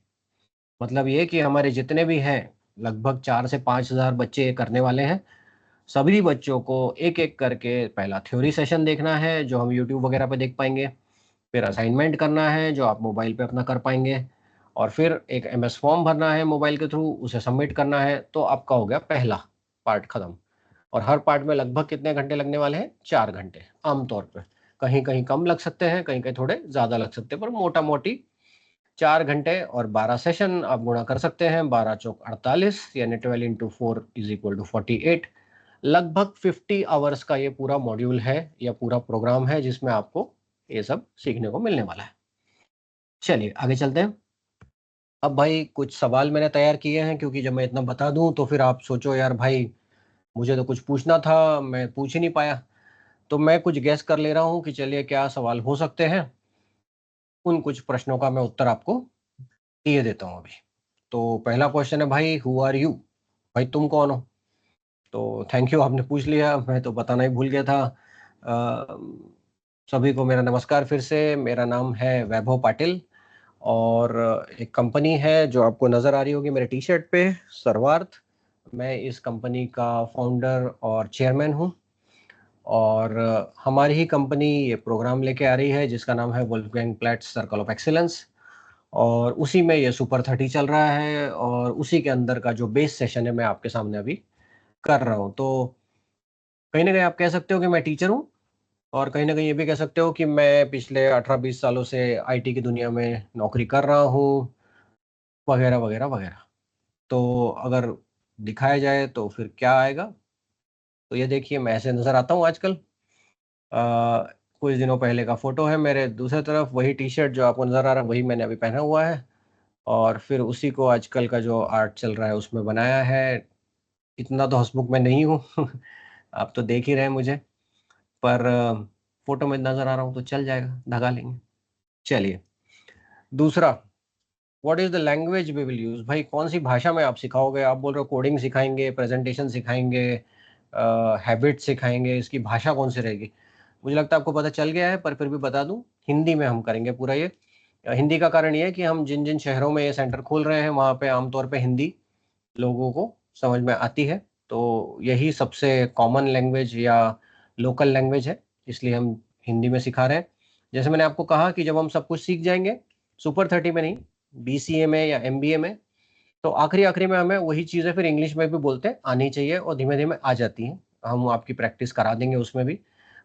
मतलब ये कि हमारे जितने भी हैं, लगभग 4 से 5,000 बच्चे ये करने वाले हैं। सभी बच्चों को एक-एक करके पहला थ्योरी सेशन देखना है, जो हम यूट्यूब वगैरह पे देख पाएँगे। फिर असाइनमेंट करना है, जो आप मोबाइल पे अपना कर पाएँगे। और फिर एक MS फॉर्म भरना है मोबाइल के थ्रू, उसे सबमिट करना है, तो आपका हो गया पहला पार्ट खत्म। और हर पार्ट में लगभग कितने घंटे लगने वाले हैं? 4 घंटे आमतौर पे। कहीं-कहीं कम लग सकते हैं, कहीं-कहीं थोड़े ज़्यादा लग सकते हैं, पर मोटा-मोटी 4 घंटे और 12 सेशन आप गुणा कर सकते हैं, 12 चौक 48 यानी 12 इंटू 4 इज इक्वल टू 48। लगभग 50 आवर्स का ये पूरा मॉड्यूल है या पूरा प्रोग्राम है जिसमें आपको ये सब सीखने को मिलने वाला है। चलिए आगे चलते हैं। अब भाई कुछ सवाल मैंने तैयार किए हैं, क्योंकि जब मैं इतना बता दूं तो फिर आप सोचो यार भाई मुझे तो कुछ पूछना था, मैं पूछ ही नहीं पाया। तो मैं कुछ गेस कर ले रहा हूँ कि चलिए क्या सवाल हो सकते हैं। उन कुछ प्रश्नों का मैं उत्तर आपको दिए देता हूँ अभी। तो पहला क्वेश्चन है भाई, हु आर यू? भाई तुम कौन हो? तो थैंक यू, आपने पूछ लिया, मैं तो बताना ही भूल गया था। अ, सभी को मेरा नमस्कार फिर से। मेरा नाम है वैभव पाटिल और एक कंपनी है जो आपको नज़र आ रही होगी मेरे टी-शर्ट पे, सर्वार्थ। मैं इस कंपनी का फाउंडर और चेयरमैन हूँ और हमारी ही कंपनी ये प्रोग्राम लेके आ रही है जिसका नाम है Wolfgang plants circle of excellence. और उसी में ये सुपर 30 चल रहा है और उसी के अंदर का जो बेस सेशन है मैं आपके सामने अभी कर रहा हूँ। तो कहीं न कहीं आप कह सकते हो कि मैं टीचर हूँ और कहीं न कहीं ये भी कह सकते हो कि मैं पिछले 18-20 सालों से आईटी की दुनिया में नौकरी कर रहा हूँ, वगैरह, वगैरह, वगैरह। तो अगर दिखाया जाए तो फिर क्या आएगा? तो ये देखिए मैं ऐसे नज़र आता हूँ आजकल। कुछ दिनों पहले का फ़ोटो है मेरे, दूसरी तरफ वही टी-शर्ट जो आपको नज़र आ रहा है वही मैंने अभी पहना हुआ है और फिर उसी को आजकल का जो आर्ट चल रहा है उसमें बनाया है। इतना तो हँसमुख मैं नहीं हूँ आप तो देख ही रहे हैं मुझे, पर फ़ोटो में नज़र आ रहा हूँ तो चल जाएगा, लगा लेंगे। चलिए, दूसरा, what is the language we will use? भाई कौन-सी भाषा में आप सिखाओगे? आप बोल रहे हो कोडिंग सिखाएँगे, प्रेज़ेंटेशन सिखाएँगे, हैबिट सिखाएँगे, इसकी भाषा कौन-सी रहेगी? मुझे लगता है आपको पता चल गया है, पर फिर भी बता दूँ, हिंदी में हम करेंगे पूरा ये। हिंदी का कारण ये है कि हम जिन-जिन शहरों में ये सेंटर खोल रहे हैं, वहाँ पे आमतौर पे हिंदी लोगों को समझ में आती है। तो यही सबसे कॉमन लैंग्वेज या लोकल लैंग्वेज है, इसलिए हम हिंदी में सिखा रहे हैं। जैसे मैंने आपको कहा कि जब हम सब कुछ सीख जाएँगे, सुपर 30 में नहीं, बीसीए में या एमबीए में, तो आखिरी-आखिरी में हमें वही चीज़ें फिर इंग्लिश में भी बोलते आनी चाहिए और धीमे-धीमे आ जाती हैं। हम आपकी प्रैक्टिस करा देंगे उसमें भी।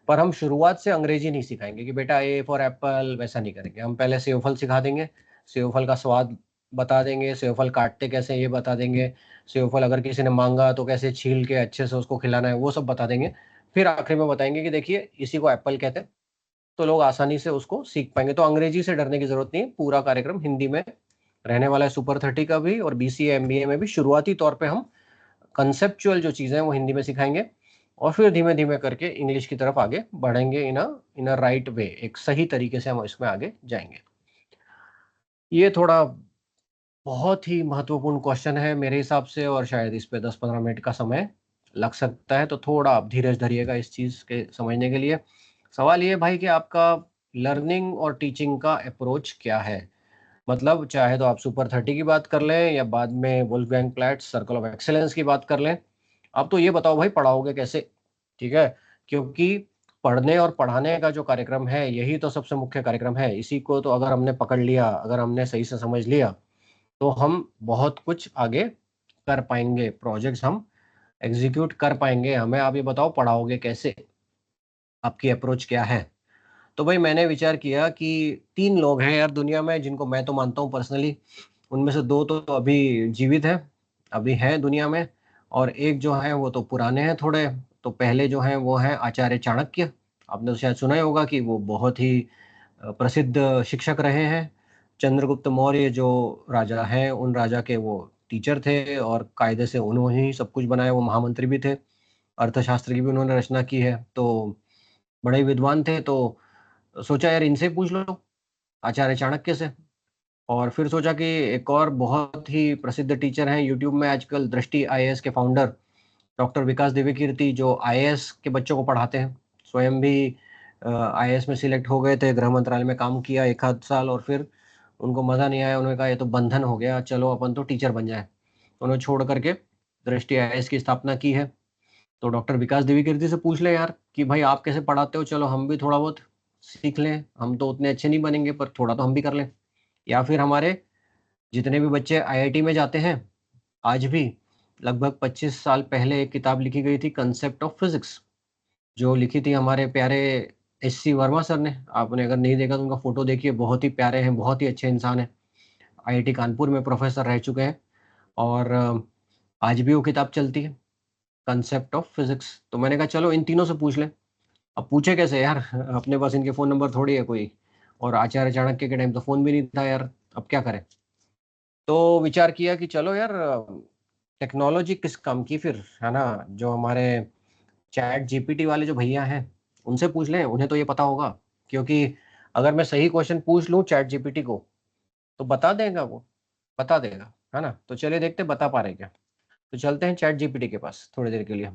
पर हम शुरुआत से अंग्रेजी नहीं सिखाएँगे कि बेटा ए फॉर एप्पल वैसा नहीं करेंगे। हम पहले सेवफल सिखा देंगे, सेवफल का स्वाद बता देंगे, सेवफल काटते कैसे हैं ये बता देंगे, सेवफल अगर किसी ने माँगा तो कैसे छील के अच्छे से उसको खिलाना है वो सब बता देंगे। फिर आखिर में बताएँगे कि देखिए इसी को एप्पल कहते हैं, तो लोग आसानी से उसको सीख पाएँगे। तो अंग्रेजी से डरने की ज़रूरत नहीं है, पूरा कार्यक्रम हिंदी में रहने वाला है सुपर 30 का भी और बीसीए, एमबीए में भी शुरुआती तौर पे हम कंसेप्चुअल जो चीज़ें हैं वो हिंदी में सिखाएँगे और फिर धीमे-धीमे करके इंग्लिश की तरफ आगे बढ़ेंगे इन अ राइट वे, एक सही तरीके से हम इसमें आगे जाएँगे। ये थोड़ा बहुत ही महत्वपूर्ण क्वेश्चन है मेरे हिसाब से और शायद इस पे 10-15 मिनट का समय लग सकता है, तो थोड़ा आप धीरज धरिएगा इस चीज़ के समझने के लिए। सवाल ये है भाई कि आपका लर्निंग और टीचिंग का अप्रोच क्या है? मतलब चाहे तो आप सुपर 30 की बात कर लें या बाद में Wolfgang plants circle of excellence की बात कर लें। आप तो ये बताओ भाई पढ़ाओगे कैसे? ठीक है? क्योंकि पढ़ने और पढ़ाने का जो कार्यक्रम है, यही तो सबसे मुख्य कार्यक्रम है। इसी को तो अगर हमने पकड़ लिया, अगर हमने सही से समझ लिया, तो हम बहुत कुछ आगे कर पाएँगे, प्रोजेक्ट्स हम एग्ज़ीक्यूट कर पाएँगे। हमें आप ये बताओ पढ़ाओगे कैसे? आपकी अप्रोच क्या है? तो भाई मैंने विचार किया कि 3 लोग हैं यार दुनिया में जिनको मैं तो मानता हूँ पर्सनली, उनमें से 2 तो अभी जीवित हैं, अभी हैं दुनिया में और एक जो है वो तो पुराने हैं थोड़े। तो पहले जो हैं वो हैं आचार्य चाणक्य। आपने तो शायद सुना ही होगा कि वो बहुत ही प्रसिद्ध शिक्षक रहे हैं। चंद्रगुप्त मौर्य जो राजा हैं, उन राजा के वो टीचर थे और कायदे से उन्होंने ही सब कुछ बनाया, वो महामंत्री भी थे। अर्थशास्त्र की भी उन्होंने रचना की है, तो बड़े विद्वान थे। तो सोचा यार इनसे पूछ लो, आचार्य चाणक्य से। और फिर सोचा कि एक और बहुत ही प्रसिद्ध टीचर हैं यूट्यूब में आजकल, दृष्टि आईएएस के फाउंडर डॉक्टर विकास दिव्यकीर्ति, जो आईएएस के बच्चों को पढ़ाते हैं। स्वयं भी आईएएस में सिलेक्ट हो गए थे, गृह मंत्रालय में काम किया 1 आध साल और फिर उनको मज़ा नहीं आया, उन्होंने कहा ये तो बंधन हो गया, चलो अपन तो टीचर बन जाएँ। तो उन्होंने छोड़ कर के दृष्टि आईएएस की स्थापना की है। तो डॉक्टर विकास दिव्यकीर्ति से पूछ लें यार कि भाई आप कैसे पढ़ाते हो? चलो हम भी थोड़ा बहुत सीख लें, हम तो उतने अच्छे नहीं बनेंगे पर थोड़ा तो हम भी कर लें। या फिर हमारे जितने भी बच्चे आईआईटी में जाते हैं आज भी, लगभग 25 साल पहले एक किताब लिखी गई थी, कंसेप्ट ऑफ फिजिक्स, जो लिखी थी हमारे प्यारे एससी वर्मा सर ने। आपने अगर नहीं देखा तो उनका फोटो देखिए, बहुत ही प्यारे हैं, बहुत ही अच्छे इंसान हैं। आईआईटी कानपुर में प्रोफेसर रह चुके हैं और आज भी वो किताब चलती है, कंसेप्ट ऑफ फिजिक्स। तो मैंने कहा चलो इन तीनों से पूछ लें। अब पूछे कैसे यार, अपने पास इनके फोन नंबर थोड़ी है कोई, और आचार्य चाणक्य के टाइम तो फोन भी नहीं था यार, अब क्या करें। तो विचार किया कि चलो यार, टेक्नोलॉजी किस काम की फिर, है ना। जो हमारे चैट जीपीटी वाले जो भैया हैं उनसे पूछ लें, उन्हें तो ये पता होगा। क्योंकि अगर मैं सही क्वेश्चन पूछ लूँ चैट जीपीटी को तो बता देगा वो, बता देगा, है ना। तो चलिए देखते हैं बता पा रहे क्या। तो चलते हैं चैट जीपीटी के पास थोड़ी देर के लिए।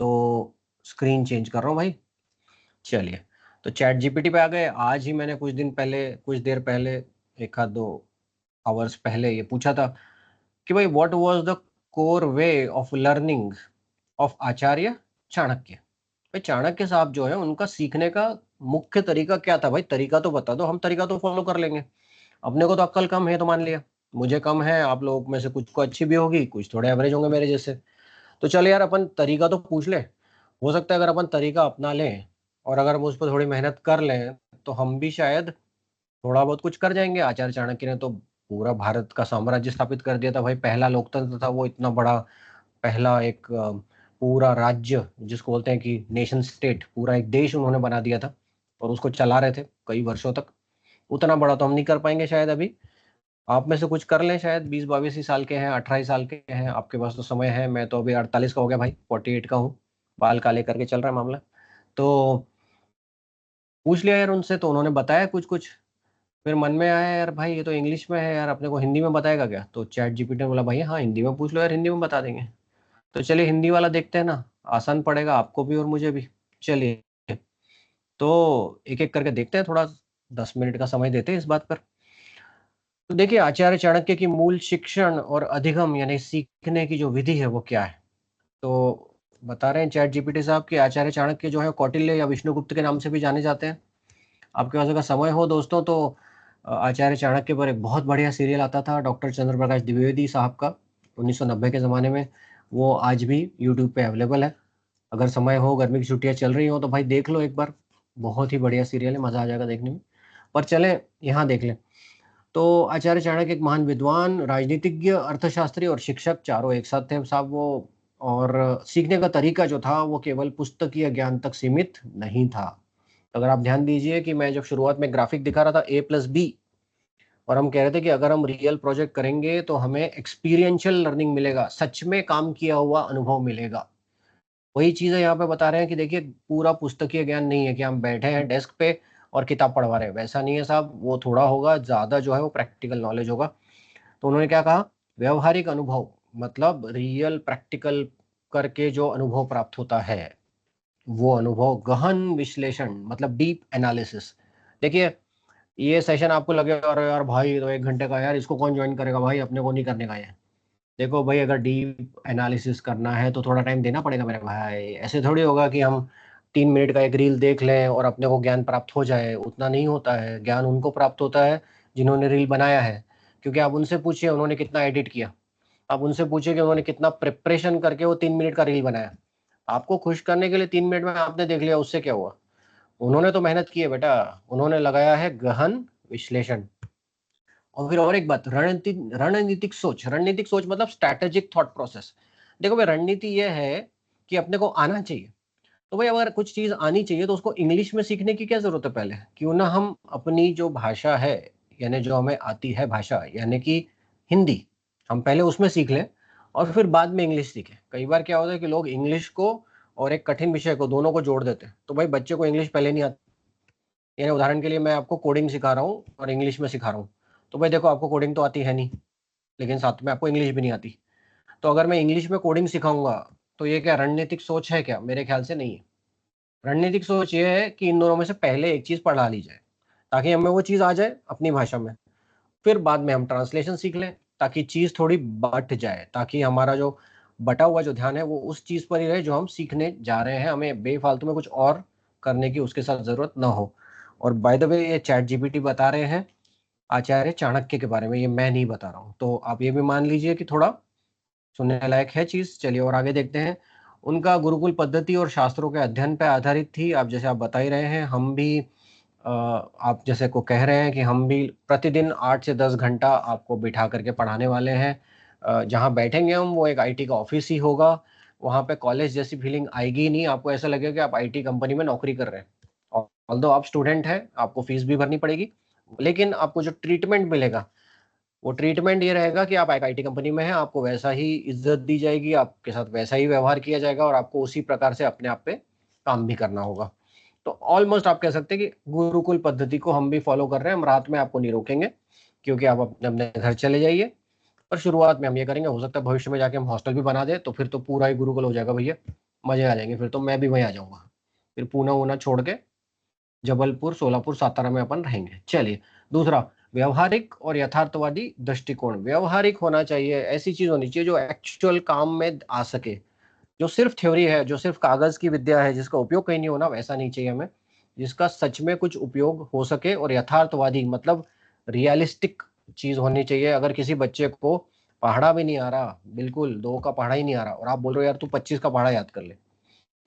तो स्क्रीन चेंज कर रहा हूँ भाई। चलिए, तो चैट जीपीटी पे आ गए। आज ही मैंने कुछ दिन पहले, कुछ देर पहले, एक आध दो आवर्स पहले ये पूछा था कि भाई what was the core way of learning of Acharya Chanakya. भाई चाणक्य साहब जो है उनका सीखने का मुख्य तरीका क्या था भाई, तरीका तो बता दो, हम तरीका तो फॉलो कर लेंगे। अपने को तो अक्ल कम है तो मान लिया, मुझे कम है, आप लोग में से कुछ को अच्छी भी होगी, कुछ थोड़े एवरेज होंगे मेरे जैसे। तो चल यार अपन तरीका तो पूछ ले, हो सकता है अगर अपन तरीका अपना लें और अगर हम उस पर थोड़ी मेहनत कर लें तो हम भी शायद थोड़ा बहुत कुछ कर जाएंगे। आचार्य चाणक्य ने तो पूरा भारत का साम्राज्य स्थापित कर दिया था भाई, पहला लोकतंत्र था वो, इतना बड़ा पहला एक पूरा राज्य जिसको बोलते हैं कि नेशन स्टेट, पूरा एक देश उन्होंने बना दिया था और उसको चला रहे थे कई वर्षों तक। उतना बड़ा तो हम नहीं कर पाएंगे शायद अभी। आप में से कुछ कर लें शायद, 20-22 ही साल के हैं, 18 साल के हैं, आपके पास तो समय है। मैं तो अभी 48 का हो गया भाई, 48 का हूँ, बाल काले करके चल रहा है मामला। तो पूछ लिया यार उनसे, तो उन्होंने बताया कुछ कुछ। फिर मन में आया यार भाई ये तो इंग्लिश में है यार, अपने को हिंदी में बताएगा क्या। तो चैट जीपीटी ने बोला भाई हाँ हिंदी में पूछ लो यार, हिंदी में बता देंगे। तो चलिए हिंदी वाला देखते हैं ना, आसान पड़ेगा आपको भी और मुझे भी। चलिए, तो एक एक करके देखते हैं, थोड़ा 10 मिनट का समय देते हैं इस बात पर। तो देखिए, आचार्य चाणक्य की मूल शिक्षण और अधिगम यानी सीखने की जो विधि है वो क्या है। तो बता रहे हैं चैट जीपीटी साहब कि आचार्य चाणक्य जो है कौटिल्य या विष्णुगुप्त के नाम से भी जाने जाते हैं। आपके पास अगर समय हो दोस्तों तो आचार्य चाणक्य पर एक बहुत बढ़िया सीरियल आता था डॉक्टर चंद्र प्रकाश द्विवेदी साहब का, 1990 के ज़माने में। वो आज भी यूट्यूब पे अवेलेबल है। अगर समय हो, गर्मी की छुट्टियां चल रही हो तो भाई देख लो एक बार, बहुत ही बढ़िया सीरियल है, मज़ा आ जाएगा देखने में। पर चले यहाँ देख लें। तो आचार्य चाणक्य एक महान विद्वान, राजनीतिज्ञ, अर्थशास्त्री और शिक्षक चारों एक साथ थे साहब वो। और सीखने का तरीका जो था वो केवल पुस्तकीय ज्ञान तक सीमित नहीं था। अगर आप ध्यान दीजिए कि मैं जब शुरुआत में ग्राफिक दिखा रहा था A+B, और हम कह रहे थे कि अगर हम रियल प्रोजेक्ट करेंगे तो हमें एक्सपीरियंशियल लर्निंग मिलेगा, सच में काम किया हुआ अनुभव मिलेगा। वही चीज़ है यहाँ पे बता रहे हैं कि देखिए पूरा पुस्तकीय ज्ञान नहीं है कि हम बैठे हैं डेस्क पे और किताब पढ़वा रहे हैं, वैसा नहीं है साहब। वो थोड़ा होगा, ज़्यादा जो है वो प्रैक्टिकल नॉलेज होगा। तो उन्होंने क्या कहा, व्यवहारिक अनुभव, मतलब रियल प्रैक्टिकल करके जो अनुभव प्राप्त होता है वो अनुभव, गहन विश्लेषण मतलब डीप एनालिसिस। देखिए ये सेशन आपको लगे अरे यार भाई ये तो 1 घंटे का है यार, इसको कौन ज्वाइन करेगा भाई, अपने को नहीं करने का है। देखो भाई अगर डीप एनालिसिस करना है तो थोड़ा टाइम देना पड़ेगा मेरे भाई। ऐसे थोड़ी होगा कि हम 3 मिनट का एक रील देख लें और अपने को ज्ञान प्राप्त हो जाए, उतना नहीं होता है। ज्ञान उनको प्राप्त होता है जिन्होंने रील बनाया है। क्योंकि आप उनसे पूछिए उन्होंने कितना एडिट किया, आप उनसे पूछिए कि उन्होंने कितना प्रिपरेशन करके वो 3 मिनट का रील बनाया। आपको खुश करने के लिए 3 मिनट में आपने देख लिया, उससे क्या हुआ। उन्होंने तो मेहनत की है बेटा, उन्होंने लगाया है गहन विश्लेषण। और फिर और एक बात, रणनीतिक सोच मतलब स्ट्रैटेजिक थॉट प्रोसेस। देखो भाई रणनीति ये है कि अपने को आना चाहिए। तो भाई अगर कुछ चीज आनी चाहिए तो उसको इंग्लिश में सीखने की क्या जरूरत है, पहले क्यों ना हम अपनी जो भाषा है, यानी जो हमें आती है भाषा, यानी कि हिंदी, हम पहले उसमें सीख लें और फिर बाद में इंग्लिश सीखें। कई बार क्या होता है कि लोग इंग्लिश को और एक कठिन विषय को दोनों को जोड़ देते हैं। तो भाई बच्चे को इंग्लिश पहले नहीं आती, यानी उदाहरण के लिए मैं आपको कोडिंग सिखा रहा हूँ और इंग्लिश में सिखा रहा हूँ। तो भाई देखो आपको कोडिंग तो आती है नहीं, लेकिन साथ में आपको इंग्लिश भी नहीं आती। तो अगर मैं इंग्लिश में कोडिंग सिखाऊंगा तो ये क्या रणनीतिक सोच है क्या, मेरे ख्याल से नहीं है। रणनीतिक सोच ये है कि इन दोनों में से पहले एक चीज पढ़ा ली जाए ताकि हमें वो चीज आ जाए अपनी भाषा में, फिर बाद में हम ट्रांसलेशन सीख लें ताकि चीज थोड़ी बट जाए, ताकि हमारा जो बटा हुआ जो ध्यान है वो उस चीज पर ही रहे जो हम सीखने जा रहे हैं, हमें बेफालतू में कुछ और करने की उसके साथ जरूरत ना हो। और बाय द वे ये चैट जीपीटी बता रहे हैं आचार्य चाणक्य के बारे में, ये मैं नहीं बता रहा हूँ। तो आप ये भी मान लीजिए कि थोड़ा सुनने लायक है चीज़। चलिए और आगे देखते हैं। उनका गुरुकुल पद्धति और शास्त्रों के अध्ययन पे आधारित थी। आप जैसे आप बता ही रहे हैं, हम भी आप जैसे को कह रहे हैं कि हम भी प्रतिदिन 8 से 10 घंटा आपको बिठा करके पढ़ाने वाले हैं। जहाँ बैठेंगे हम वो एक आईटी का ऑफ़िस ही होगा। वहाँ पे कॉलेज जैसी फीलिंग आएगी ही नहीं, आपको ऐसा लगेगा कि आप आईटी कंपनी में नौकरी कर रहे हैं। ऑल्दो आप स्टूडेंट हैं, आपको फीस भी भरनी पड़ेगी, लेकिन आपको जो ट्रीटमेंट मिलेगा, वो ट्रीटमेंट ये रहेगा कि आप एक आईटी कंपनी में हैं, आपको वैसा ही इज़्ज़त दी जाएगी, आपके साथ वैसा ही व्यवहार किया जाएगा और आपको उसी प्रकार से अपने आप पे काम भी करना होगा। तो ऑलमोस्ट आप कह सकते हैं कि गुरुकुल पद्धति को हम भी फॉलो कर रहे हैं। हम रात में आपको नहीं रोकेंगे, क्योंकि आप अपने-अपने घर चले जाइए। और शुरुआत में हम ये करेंगे, हो सकता है भविष्य में जाके हम हॉस्टल भी बना दें, तो फिर तो पूरा ही गुरुकुल हो जाएगा भैया, मज़े आ जाएँगे, फिर तो मैं भी वहीं आ जाऊँगा। फिर पूना-वूना छोड़ के जबलपुर, सोलापुर, सातारा में अपन रहेंगे। चलिए, दूसरा व्यावहारिक और यथार्थवादी दृष्टिकोण। व्यावहारिक होना चाहिए, ऐसी चीज़ होनी चाहिए जो एक्चुअल काम में आ सके। जो सिर्फ़ थ्योरी है, जो सिर्फ़ कागज़ की विद्या है, जिसका उपयोग कहीं नहीं होना, वैसा नहीं चाहिए हमें। जिसका सच में कुछ उपयोग हो सके, और यथार्थवादी मतलब रियलिस्टिक चीज़ होनी चाहिए। अगर किसी बच्चे को पहाड़ा भी नहीं आ रहा, बिल्कुल 2 का पहाड़ा ही नहीं आ रहा, और आप बोल रहे हो यार तू 25 का पहाड़ा याद कर ले,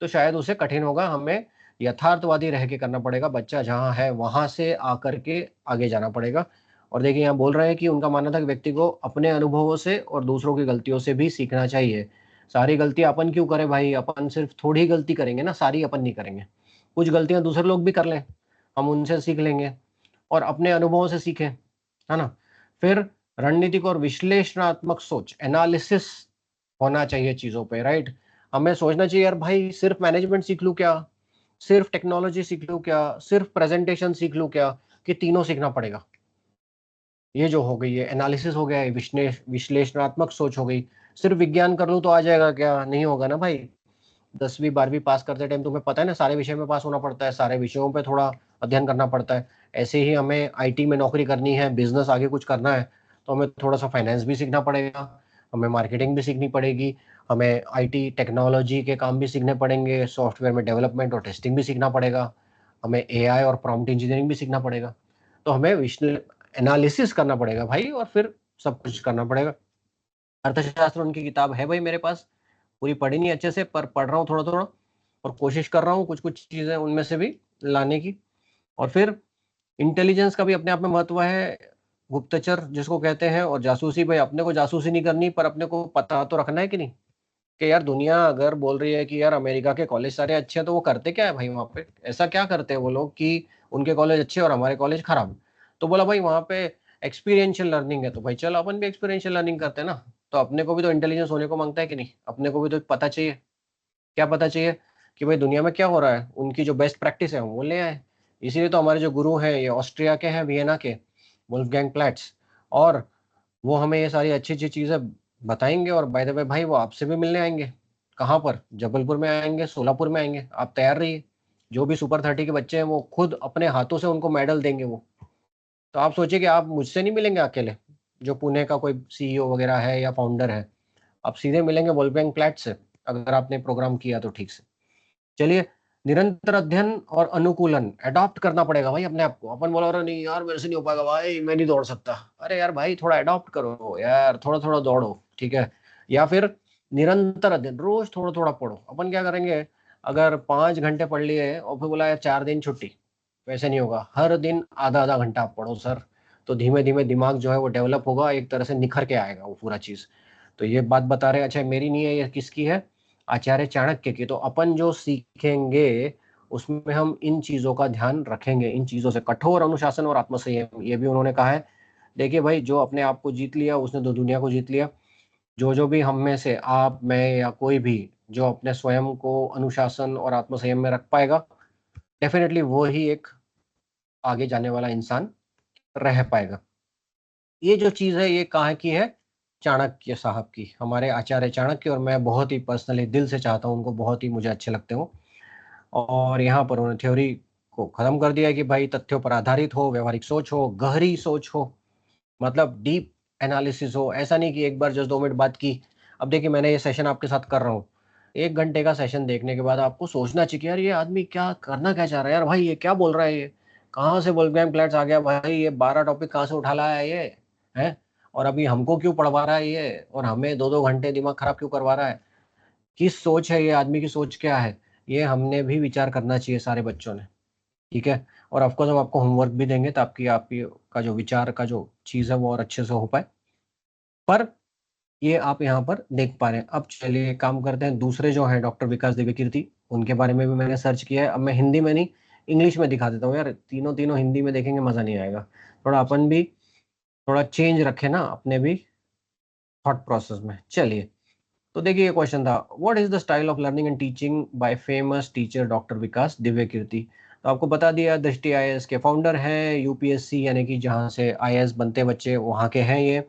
तो शायद उसे कठिन होगा। हमें यथार्थवादी रह के करना पड़ेगा। बच्चा जहाँ है वहाँ से आकर के आगे जाना पड़ेगा। और देखिए यहाँ बोल रहे हैं कि उनका मानना था कि व्यक्ति को अपने अनुभवों से और दूसरों की गलतियों से भी सीखना चाहिए। सारी गलतियाँ अपन क्यों करें भाई? अपन सिर्फ थोड़ी ही गलती करेंगे ना, सारी अपन नहीं करेंगे। कुछ गलतियाँ दूसरे लोग भी कर लें, हम उनसे सीख लेंगे और अपने अनुभवों से सीखें, है ना? फिर रणनीतिक और विश्लेषणात्मक सोच, एनालिसिस होना चाहिए चीज़ों पे, राइट? हमें सोचना चाहिए यार भाई, सिर्फ मैनेजमेंट सीख लूँ क्या? सिर्फ टेक्नोलॉजी सीख लूँ क्या? सिर्फ प्रेज़ेंटेशन सीख लूँ क्या? कि तीनों सीखना पड़ेगा? ये जो हो गई है एनालिसिस हो गया, ये विश्लेषणात्मक सोच हो गई। सिर्फ विज्ञान कर लूँ तो आ जाएगा क्या? नहीं होगा ना भाई। 10वीं 12वीं पास करते टाइम तुम्हें पता है ना, सारे विषय में पास होना पड़ता है, सारे विषयों पे थोड़ा अध्ययन करना पड़ता है। ऐसे ही हमें आईटी में नौकरी करनी है, बिज़नेस आगे कुछ करना है, तो हमें थोड़ा-सा फाइनेंस भी सीखना पड़ेगा, हमें मार्केटिंग भी सीखनी पड़ेगी, हमें आईटी टेक्नोलॉजी के काम भी सीखने पड़ेंगे, सॉफ्टवेयर में डेवलपमेंट और टेस्टिंग भी सीखना पड़ेगा, हमें एआई और प्रॉम्प्ट इंजीनियरिंग भी सीखना पड़ेगा। तो हमें एनालिसिस करना पड़ेगा भाई, और फिर सब कुछ करना पड़ेगा। अर्थशास्त्र उनकी किताब है भाई मेरे पास, पूरी पढ़ी नहीं अच्छे से, पर पढ़ रहा हूँ थोड़ा-थोड़ा और कोशिश कर रहा हूँ कुछ-कुछ चीज़ें उनमें से भी लाने की। और फिर इंटेलिजेंस का भी अपने आप में महत्व है, गुप्तचर जिसको कहते हैं, और जासूसी भाई अपने को जासूसी नहीं करनी, पर अपने को पता तो रखना है कि नहीं? कि यार दुनिया अगर बोल रही है कि यार अमेरिका के कॉलेज सारे अच्छे हैं, तो वो करते क्या है भाई वहाँ पे? ऐसा क्या करते हैं वो लोग कि उनके कॉलेज अच्छे और हमारे कॉलेज खराब? तो बोला भाई वहाँ पे एक्सपीरियंशियल लर्निंग है, तो भाई चलो अपन भी एक्सपीरियंशियल लर्निंग करते हैं ना। तो अपने को भी तो इंटेलिजेंस होने को माँगता है कि नहीं? अपने को भी तो पता चाहिए। क्या पता चाहिए? कि भाई दुनिया में क्या हो रहा है? उनकी जो बेस्ट प्रैक्टिस है वो ले आएँ। इसीलिए तो हमारे जो गुरु हैं ये ऑस्ट्रिया के हैं, वियना के, वोल्फगैंग प्लैट्स, और वो हमें ये सारी अच्छी-अच्छी चीज़ें बताएँगे, और बाय द वे भाई वो आपसे भी मिलने आएँगे। कहाँ पर? जबलपुर में आएँगे, सोलापुर में आएँगे। आप तैयार रहिए। जो भी सुपर 30 के बच्चे हैं वो खुद अपने हाथों से उनको मेडल देंगे वो। तो आप सोचिए कि आप मुझसे नहीं मिलेंगे अकेले, जो पुणे का कोई सीईओ वगैरह है या फाउंडर है। आप सीधे मिलेंगे वोल्फगैंग प्लैट से, अगर आपने प्रोग्राम किया तो ठीक से। चलिए, निरंतर अध्ययन और अनुकूलन, एडॉप्ट करना पड़ेगा भाई अपने आप को। अपन बोला अरे नहीं यार मेरे से नहीं हो पाएगा भाई, मैं नहीं दौड़ सकता। अरे यार भाई थोड़ा एडॉप्ट करो यार, थोड़ा-थोड़ा दौड़ो, ठीक है? या फिर निरंतर अध्ययन, रोज़ थोड़ा-थोड़ा पढ़ो। अपन क्या करेंगे, अगर 5 घंटे पढ़ लिए और फिर बोला यार 4 दिन छुट्टी, वैसे नहीं होगा। हर दिन आधा-आधा घंटा आप पढ़ो सर, तो धीमे-धीमे दिमाग जो है वो डेवलप होगा, एक तरह से निखर के आएगा वो पूरा चीज़। तो ये बात बता रहे हैं, अच्छा मेरी नहीं है, ये किसकी है? आचार्य चाणक्य की। तो अपन जो सीखेंगे, उसमें हम इन चीज़ों का ध्यान रखेंगे, इन चीज़ों से कठोर अनुशासन और आत्मसंयम, ये भी उन्होंने कहा है। देखिए भाई, जो अपने आप को जीत लिया, उसने तो दुनिया को जीत लिया। जो-जो भी हम में से आप, मैं या कोई भी, जो अपने स्वयं को अनुशासन और आत्मसंयम में रख पाएगा, डेफ़िनिटली वो ही एक आगे जाने वाला इंसान रह पाएगा। ये जो चीज़ है, ये कहाँ की है? चाणक्य साहब की, हमारे आचार्य चाणक्य, और मैं बहुत ही पर्सनली दिल से चाहता हूँ उनको, बहुत ही मुझे अच्छे लगते हो। और यहाँ पर उन्होंने थ्योरी को खत्म कर दिया है कि भाई तथ्यों पर आधारित हो, व्यावहारिक सोच हो, गहरी सोच हो, मतलब डीप एनालिसिस हो। ऐसा नहीं कि एक बार जस्ट 2 मिनट बात की। अब देखिए मैंने ये सेशन आपके साथ कर रहा हूँ। 1 घंटे का सेशन देखने के बाद आपको सोचना चाहिए कि यार ये आदमी क्या करना क्या चाह रहा है यार भाई, ये क्या बोल रहा है ये? कहाँ से वोल्फगैंग प्लेट्स आ गया भाई, ये 12 टॉपिक कहाँ से उठा लाया है ये, है? और अभी हमको क्यों पढ़वा रहा है ये, और हमें 2-2 घंटे दिमाग खराब क्यों करवा रहा है? किस सोच है ये आदमी की, सोच क्या है? ये हमने भी विचार करना चाहिए सारे बच्चों ने, ठीक है? और ऑफकोर्स हम आपको होमवर्क भी देंगे ताकि आपकी का जो विचार का जो चीज़ है वो और अच्छे से हो पाए। पर ये आप यहाँ पर देख पा रहे हैं। अब चलिए काम करते हैं, दूसरे जो हैं डॉक्टर विकास दिव्यकीर्ति, उनके बारे में भी मैंने सर्च किया है। अब मैं हिंदी में नहीं, इंग्लिश में दिखा देता हूँ यार, तीनों तीनों हिंदी में देखेंगे मज़ा नहीं आएगा। थोड़ा अपन भी थोड़ा चेंज रखें ना अपने भी थॉट प्रोसेस में। चलिए, तो देखिए ये क्वेश्चन था, what is the style of learning and teaching by famous teacher doctor Vikas Divyakirti. तो आपको बता दिया, दृष्टि आईएएस के फाउंडर हैं, यूपीएससी यानी कि जहाँ से आईएएस बनते बच्चे वहाँ के हैं ये,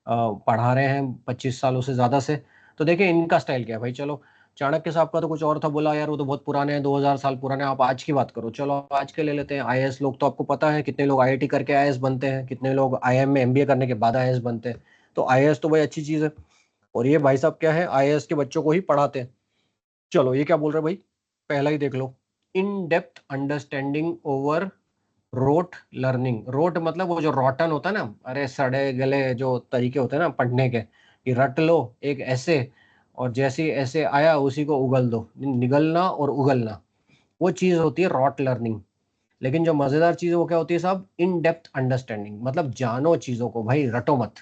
पढ़ा रहे हैं 25 सालों से ज़्यादा से। तो देखिए इनका स्टाइल क्या है भाई। चलो, चाणक्य साहब का तो कुछ और था, बोला यार वो तो बहुत पुराने हैं, 2000 साल पुराने, आप आज की बात करो। चलो आज के ले लेते हैं। आईएएस लोग तो आपको पता है कितने लोग आईआईटी करके आईएएस बनते हैं, कितने लोग आईआईएम में एमबीए करने के बाद आईएएस बनते हैं। तो आईएएस तो भाई अच्छी चीज़ है, और ये भाई साहब क्या है, आईएएस के बच्चों को ही पढ़ाते हैं। चलो ये क्या बोल रहे हैं भाई, पहला ही देख लो, in depth understanding over rote learning. Rote मतलब वो जो रॉटन होता है ना, अरे सड़े गले जो तरीके होते हैं ना पढ़ने के, कि रट लो एक ऐसे, और जैसे ही ऐसे आया उसी को उगल दो, निगलना और उगलना, वो चीज होती है रॉट लर्निंग। लेकिन जो मजेदार चीज है वो क्या होती है साहब, इन डेप्थ अंडरस्टैंडिंग, मतलब जानो चीजों को भाई, रटो मत।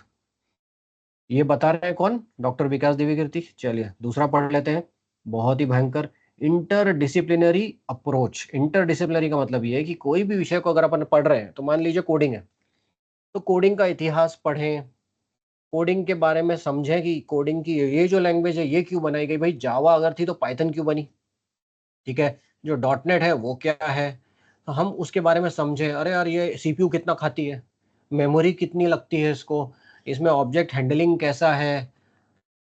ये बता रहे हैं कौन, डॉक्टर विकास दिव्यकीर्ति। चलिए दूसरा पढ़ लेते हैं, बहुत ही भयंकर, inter disciplinary approach. Inter disciplinary का मतलब ये है कि कोई भी विषय को अगर अपन पढ़ रहे हैं, तो मान लीजिए कोडिंग है, तो कोडिंग का इतिहास पढ़ें, कोडिंग के बारे में समझें कि कोडिंग की ये जो लैंग्वेज है ये क्यों बनाई गई, भाई जावा अगर थी तो पाइथन क्यों बनी, ठीक है? जो डॉट नेट है वो क्या है, तो हम उसके बारे में समझें। अरे यार ये सीपीयू कितना खाती है, मेमोरी कितनी लगती है इसको, इसमें ऑब्जेक्ट हैंडलिंग कैसा है,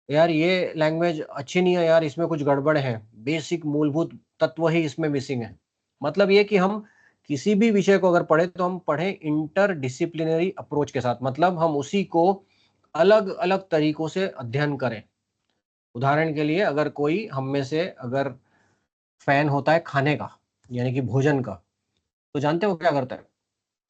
यार ये लैंग्वेज अच्छी नहीं है यार, इसमें कुछ गड़बड़ है, बेसिक मूलभूत तत्व ही इसमें मिसिंग है। मतलब ये कि हम किसी भी विषय को अगर पढ़े तो हम पढ़ें इंटर डिसिप्लिनरी अप्रोच के साथ, मतलब हम उसी को अलग अलग तरीकों से अध्ययन करें। उदाहरण के लिए, अगर कोई हम में से अगर फैन होता है खाने का, यानी कि भोजन का, तो जानते हो क्या करता है,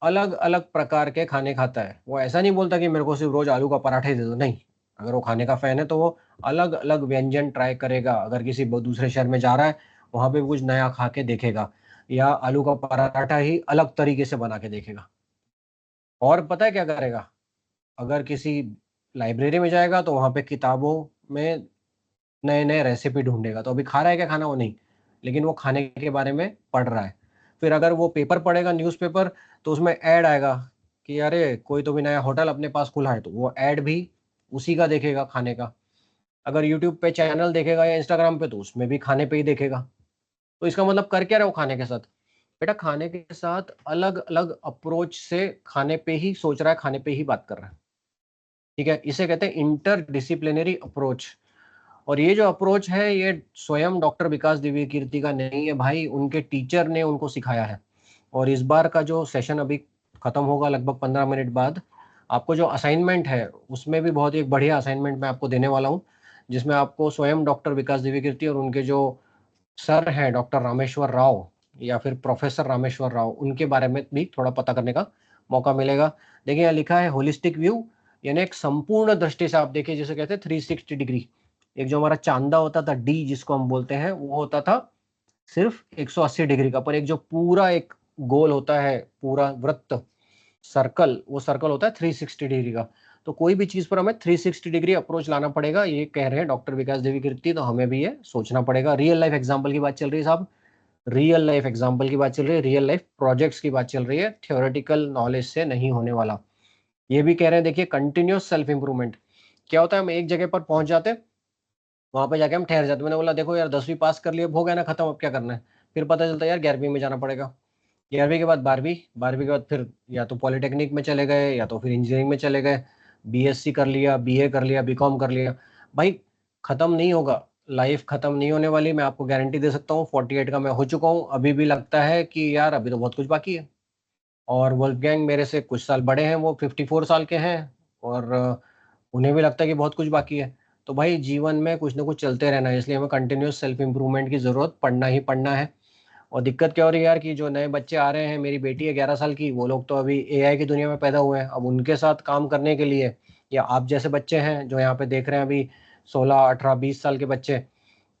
अलग अलग प्रकार के खाने खाता है। वो ऐसा नहीं बोलता कि मेरे को सिर्फ रोज आलू का पराठा ही दे दो, नहीं। अगर वो खाने का फैन है तो वो अलग अलग व्यंजन ट्राई करेगा। अगर किसी दूसरे शहर में जा रहा है, वहां पे कुछ नया खा के देखेगा, या आलू का पराठा ही अलग तरीके से बना के देखेगा। और पता है क्या करेगा, अगर किसी लाइब्रेरी में जाएगा तो वहां पे किताबों में नए नए रेसिपी ढूंढेगा। तो अभी खा रहा है क्या खाना, वो नहीं, लेकिन वो खाने के बारे में पढ़ रहा है। फिर अगर वो पेपर पढ़ेगा, न्यूज़पेपर, तो उसमें ऐड आएगा कि अरे कोई तो भी नया होटल अपने पास खुला है, तो वो ऐड भी उसी का देखेगा, खाने का। अगर यूट्यूब पे चैनल देखेगा या इंस्टाग्राम पे, तो उसमें भी खाने पे ही देखेगा। तो इसका मतलब कर क्या रहे हो खाने के साथ, बेटा खाने के साथ अलग अलग अप्रोच से खाने पे ही सोच रहा है, खाने पे ही बात कर रहा है, ठीक है? इसे कहते हैं इंटर डिसिप्लिनरी अप्रोच। और ये जो अप्रोच है ये स्वयं डॉक्टर विकास दिव्यकीर्ति का नहीं है भाई, उनके टीचर ने उनको सिखाया है। और इस बार का जो सेशन अभी खत्म होगा लगभग 15 मिनट बाद, आपको जो असाइनमेंट है उसमें भी बहुत एक बढ़िया असाइनमेंट मैं आपको देने वाला हूँ, जिसमें आपको स्वयं डॉक्टर विकास दिव्यकीर्ति और उनके जो सर हैं डॉक्टर रामेश्वर राव, या फिर प्रोफेसर रामेश्वर राव, उनके बारे में भी थोड़ा पता करने का मौका मिलेगा। देखिए यहाँ लिखा है होलिस्टिक व्यू, यानी एक संपूर्ण दृष्टि से आप देखिए, जिसे कहते हैं 360 डिग्री। एक जो हमारा चांदा होता था, डी जिसको हम बोलते हैं, वो होता था सिर्फ 180 डिग्री का, पर एक जो पूरा एक गोल होता है, पूरा वृत्त, सर्कल, वो सर्कल होता है 360 डिग्री का। तो कोई भी चीज पर हमें 360 डिग्री अप्रोच लाना पड़ेगा, ये कह रहे हैं डॉक्टर विकास दिव्यकीर्ति। तो हमें भी ये सोचना पड़ेगा। रियल लाइफ एग्जाम्पल की बात चल रही है साहब, रियल लाइफ एग्जाम्पल की बात चल रही है, रियल लाइफ प्रोजेक्ट्स की बात चल रही है, थ्योरेटिकल नॉलेज से नहीं होने वाला। ये भी कह रहे हैं, देखिए कंटिन्यूस सेल्फ इंप्रूवमेंट। क्या होता है, हम एक जगह पर पहुंच जाते हैं, वहां पे जाके हम ठहर जाते हैं। मैंने बोला देखो यार 10वीं पास कर लिए, हो गया ना खत्म, अब क्या करना है? फिर पता चलता है यार 11वीं में जाना पड़ेगा, 11वीं के बाद 12वीं, 12वीं के बाद फिर या तो पॉलिटेक्निक में चले गए या तो फिर इंजीनियरिंग में चले गए, बीएससी कर लिया, बीए कर लिया, बीकॉम कर लिया। भाई खत्म नहीं होगा, लाइफ खत्म नहीं होने वाली, मैं आपको गारंटी दे सकता हूँ। 48 का मैं हो चुका हूँ, अभी भी लगता है कि यार अभी तो बहुत कुछ बाकी है। और वोल्फगैंग मेरे से कुछ साल बड़े हैं, वो 54 साल के हैं, और उन्हें भी लगता है कि बहुत कुछ बाकी है। तो भाई जीवन में कुछ ना कुछ चलते रहना है, इसलिए हमें कंटिन्यूस सेल्फ इंप्रूवमेंट की जरूरत पड़ना ही पड़ना है। और दिक्कत क्या हो रही है यार कि जो नए बच्चे आ रहे हैं, मेरी बेटी है 11 साल की, वो लोग तो अभी एआई की दुनिया में पैदा हुए हैं। अब उनके साथ काम करने के लिए, या आप जैसे बच्चे हैं जो यहाँ पे देख रहे हैं अभी 16, 18, 20 साल के बच्चे,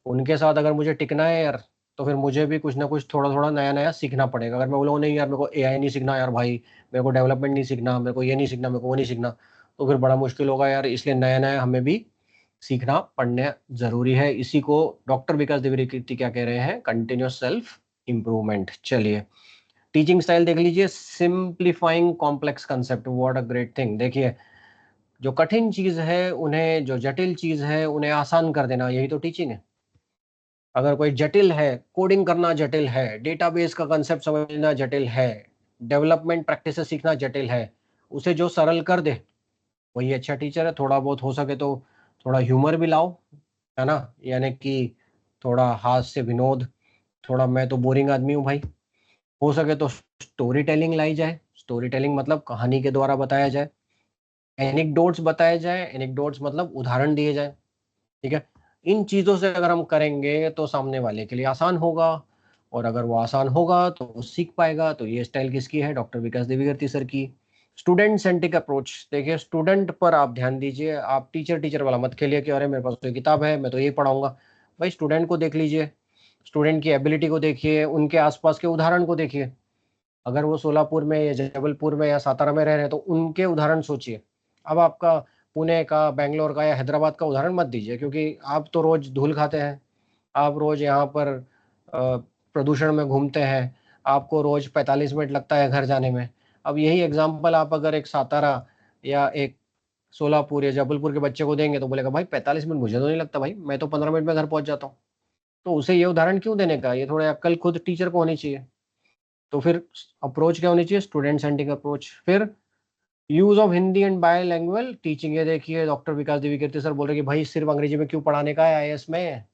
उनके साथ अगर मुझे टिकना है यार, तो फिर मुझे भी कुछ ना कुछ थोड़ा थोड़ा नया नया सीखना पड़ेगा। अगर मैं बोलूँ नहीं यार मेरे को एआई नहीं सीखना यार भाई, मेरे को डेवलपमेंट नहीं सीखना, मेरे को ये नहीं सीखना, मेरे को वो नहीं सीखना, तो फिर बड़ा मुश्किल होगा यार। इसलिए नया नया हमें भी सीखना पढ़ना जरूरी है। इसी को डॉक्टर विकास दिव्यकीर्ति क्या कह रहे हैं, कंटिन्यूस सेल्फ इम्प्रूवमेंट। चलिए, टीचिंग स्टाइल देख लीजिए, simplifying complex concept, what a great thing. देखिए, जो कठिन चीज है उन्हें, जो जटिल चीज है उन्हें आसान कर देना, यही तो टीचिंग है। अगर कोई जटिल है, कोडिंग करना जटिल है, डेटाबेस का कंसेप्ट समझना जटिल है, डेवलपमेंट प्रैक्टिस सीखना जटिल है, उसे जो सरल कर दे वही अच्छा टीचर है। थोड़ा बहुत हो सके तो थोड़ा ह्यूमर भी लाओ, है ना, यानी कि थोड़ा हास्य विनोद, थोड़ा, मैं तो बोरिंग आदमी हूँ भाई, हो सके तो स्टोरी टेलिंग लाई जाए। स्टोरी टेलिंग मतलब कहानी के द्वारा बताया जाए, एनेक्डोट्स बताए जाए, एनेक्डोट्स मतलब उदाहरण दिए जाए। ठीक है, इन चीजों से अगर हम करेंगे तो सामने वाले के लिए आसान होगा, और अगर वो आसान होगा तो वो सीख पाएगा। तो ये स्टाइल किसकी है, डॉक्टर विकास दिव्यकीर्ति सर की। स्टूडेंट सेंट्रिक अप्रोच, देखिए स्टूडेंट पर आप ध्यान दीजिए। आप टीचर टीचर वाला मत खेलिए कि अरे मेरे पास तो ये किताब है मैं तो यही पढ़ाऊंगा। भाई स्टूडेंट को देख लीजिए, स्टूडेंट की एबिलिटी को देखिए, उनके आसपास के उदाहरण को देखिए। अगर वो सोलापुर में या जबलपुर में या सातारा में रह रहे हैं तो उनके उदाहरण सोचिए। अब आपका पुणे का, बैंगलोर का या हैदराबाद का उदाहरण मत दीजिए, क्योंकि आप तो रोज धूल खाते हैं, आप रोज यहाँ पर प्रदूषण में घूमते हैं, आपको रोज 45 मिनट लगता है घर जाने में। अब यही एग्जाम्पल आप अगर एक सातारा या एक सोलापुर या जबलपुर के बच्चे को देंगे तो बोलेगा भाई 45 मिनट मुझे तो नहीं लगता भाई, मैं तो 15 मिनट में घर पहुंच जाता हूँ। तो उसे ये उदाहरण क्यों देने का, ये थोड़ा अक्ल खुद टीचर को होनी चाहिए। तो फिर अप्रोच क्या होनी चाहिए, स्टूडेंट सेंट्रिक अप्रोच। फिर use of Hindi and by language teaching, ये देखिए डॉक्टर विकास दिव्यकीर्ति सर बोल रहे कि भाई सिर्फ अंग्रेजी में क्यों पढ़ाने का है आईएएस में,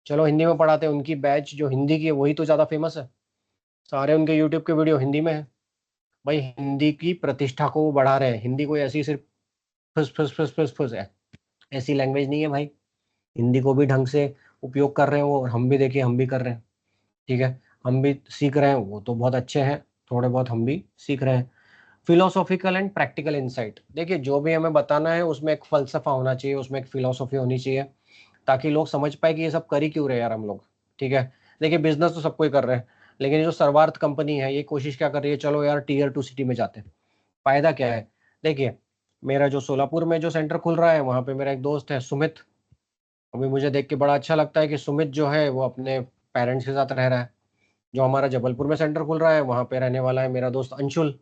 चलो हिंदी में पढ़ाते हैं। उनकी बैच जो हिंदी की है वही तो ज्यादा फेमस है, सारे उनके यूट्यूब के वीडियो हिंदी में है। भाई हिंदी की प्रतिष्ठा को वो बढ़ा रहे हैं, हिंदी कोई ऐसी सिर्फ फुस फुस फुस फुस फुस है, ऐसी लैंग्वेज नहीं है भाई। हिंदी को भी ढंग से उपयोग कर रहे हैं वो, और हम भी देखिए हम भी कर रहे हैं। ठीक है, हम भी सीख रहे हैं, वो तो बहुत अच्छे हैं, थोड़े बहुत हम भी सीख रहे हैं। फिलोसॉफिकल एंड प्रैक्टिकल इंसाइट, देखिए जो भी हमें बताना है उसमें एक फलसफा होना चाहिए, उसमें एक फिलोसॉफी होनी चाहिए, ताकि लोग समझ पाए कि ये सब कर ही क्यों रहे हैं यार हम लोग। ठीक है, देखिए बिजनेस तो सबको ही कर रहे हैं, लेकिन ये जो सर्वार्थ कंपनी है ये कोशिश क्या कर रही है, चलो यार टीयर 2 सिटी में जाते हैं। फायदा क्या है, देखिए मेरा जो सोलापुर में जो सेंटर खुल रहा है वहाँ पे मेरा एक दोस्त है सुमित। अभी मुझे देख के बड़ा अच्छा लगता है कि सुमित जो है वो अपने पेरेंट्स के साथ रह रहा है। जो हमारा जबलपुर में सेंटर खुल रहा है वहाँ पे रहने वाला है मेरा दोस्त अंशुल,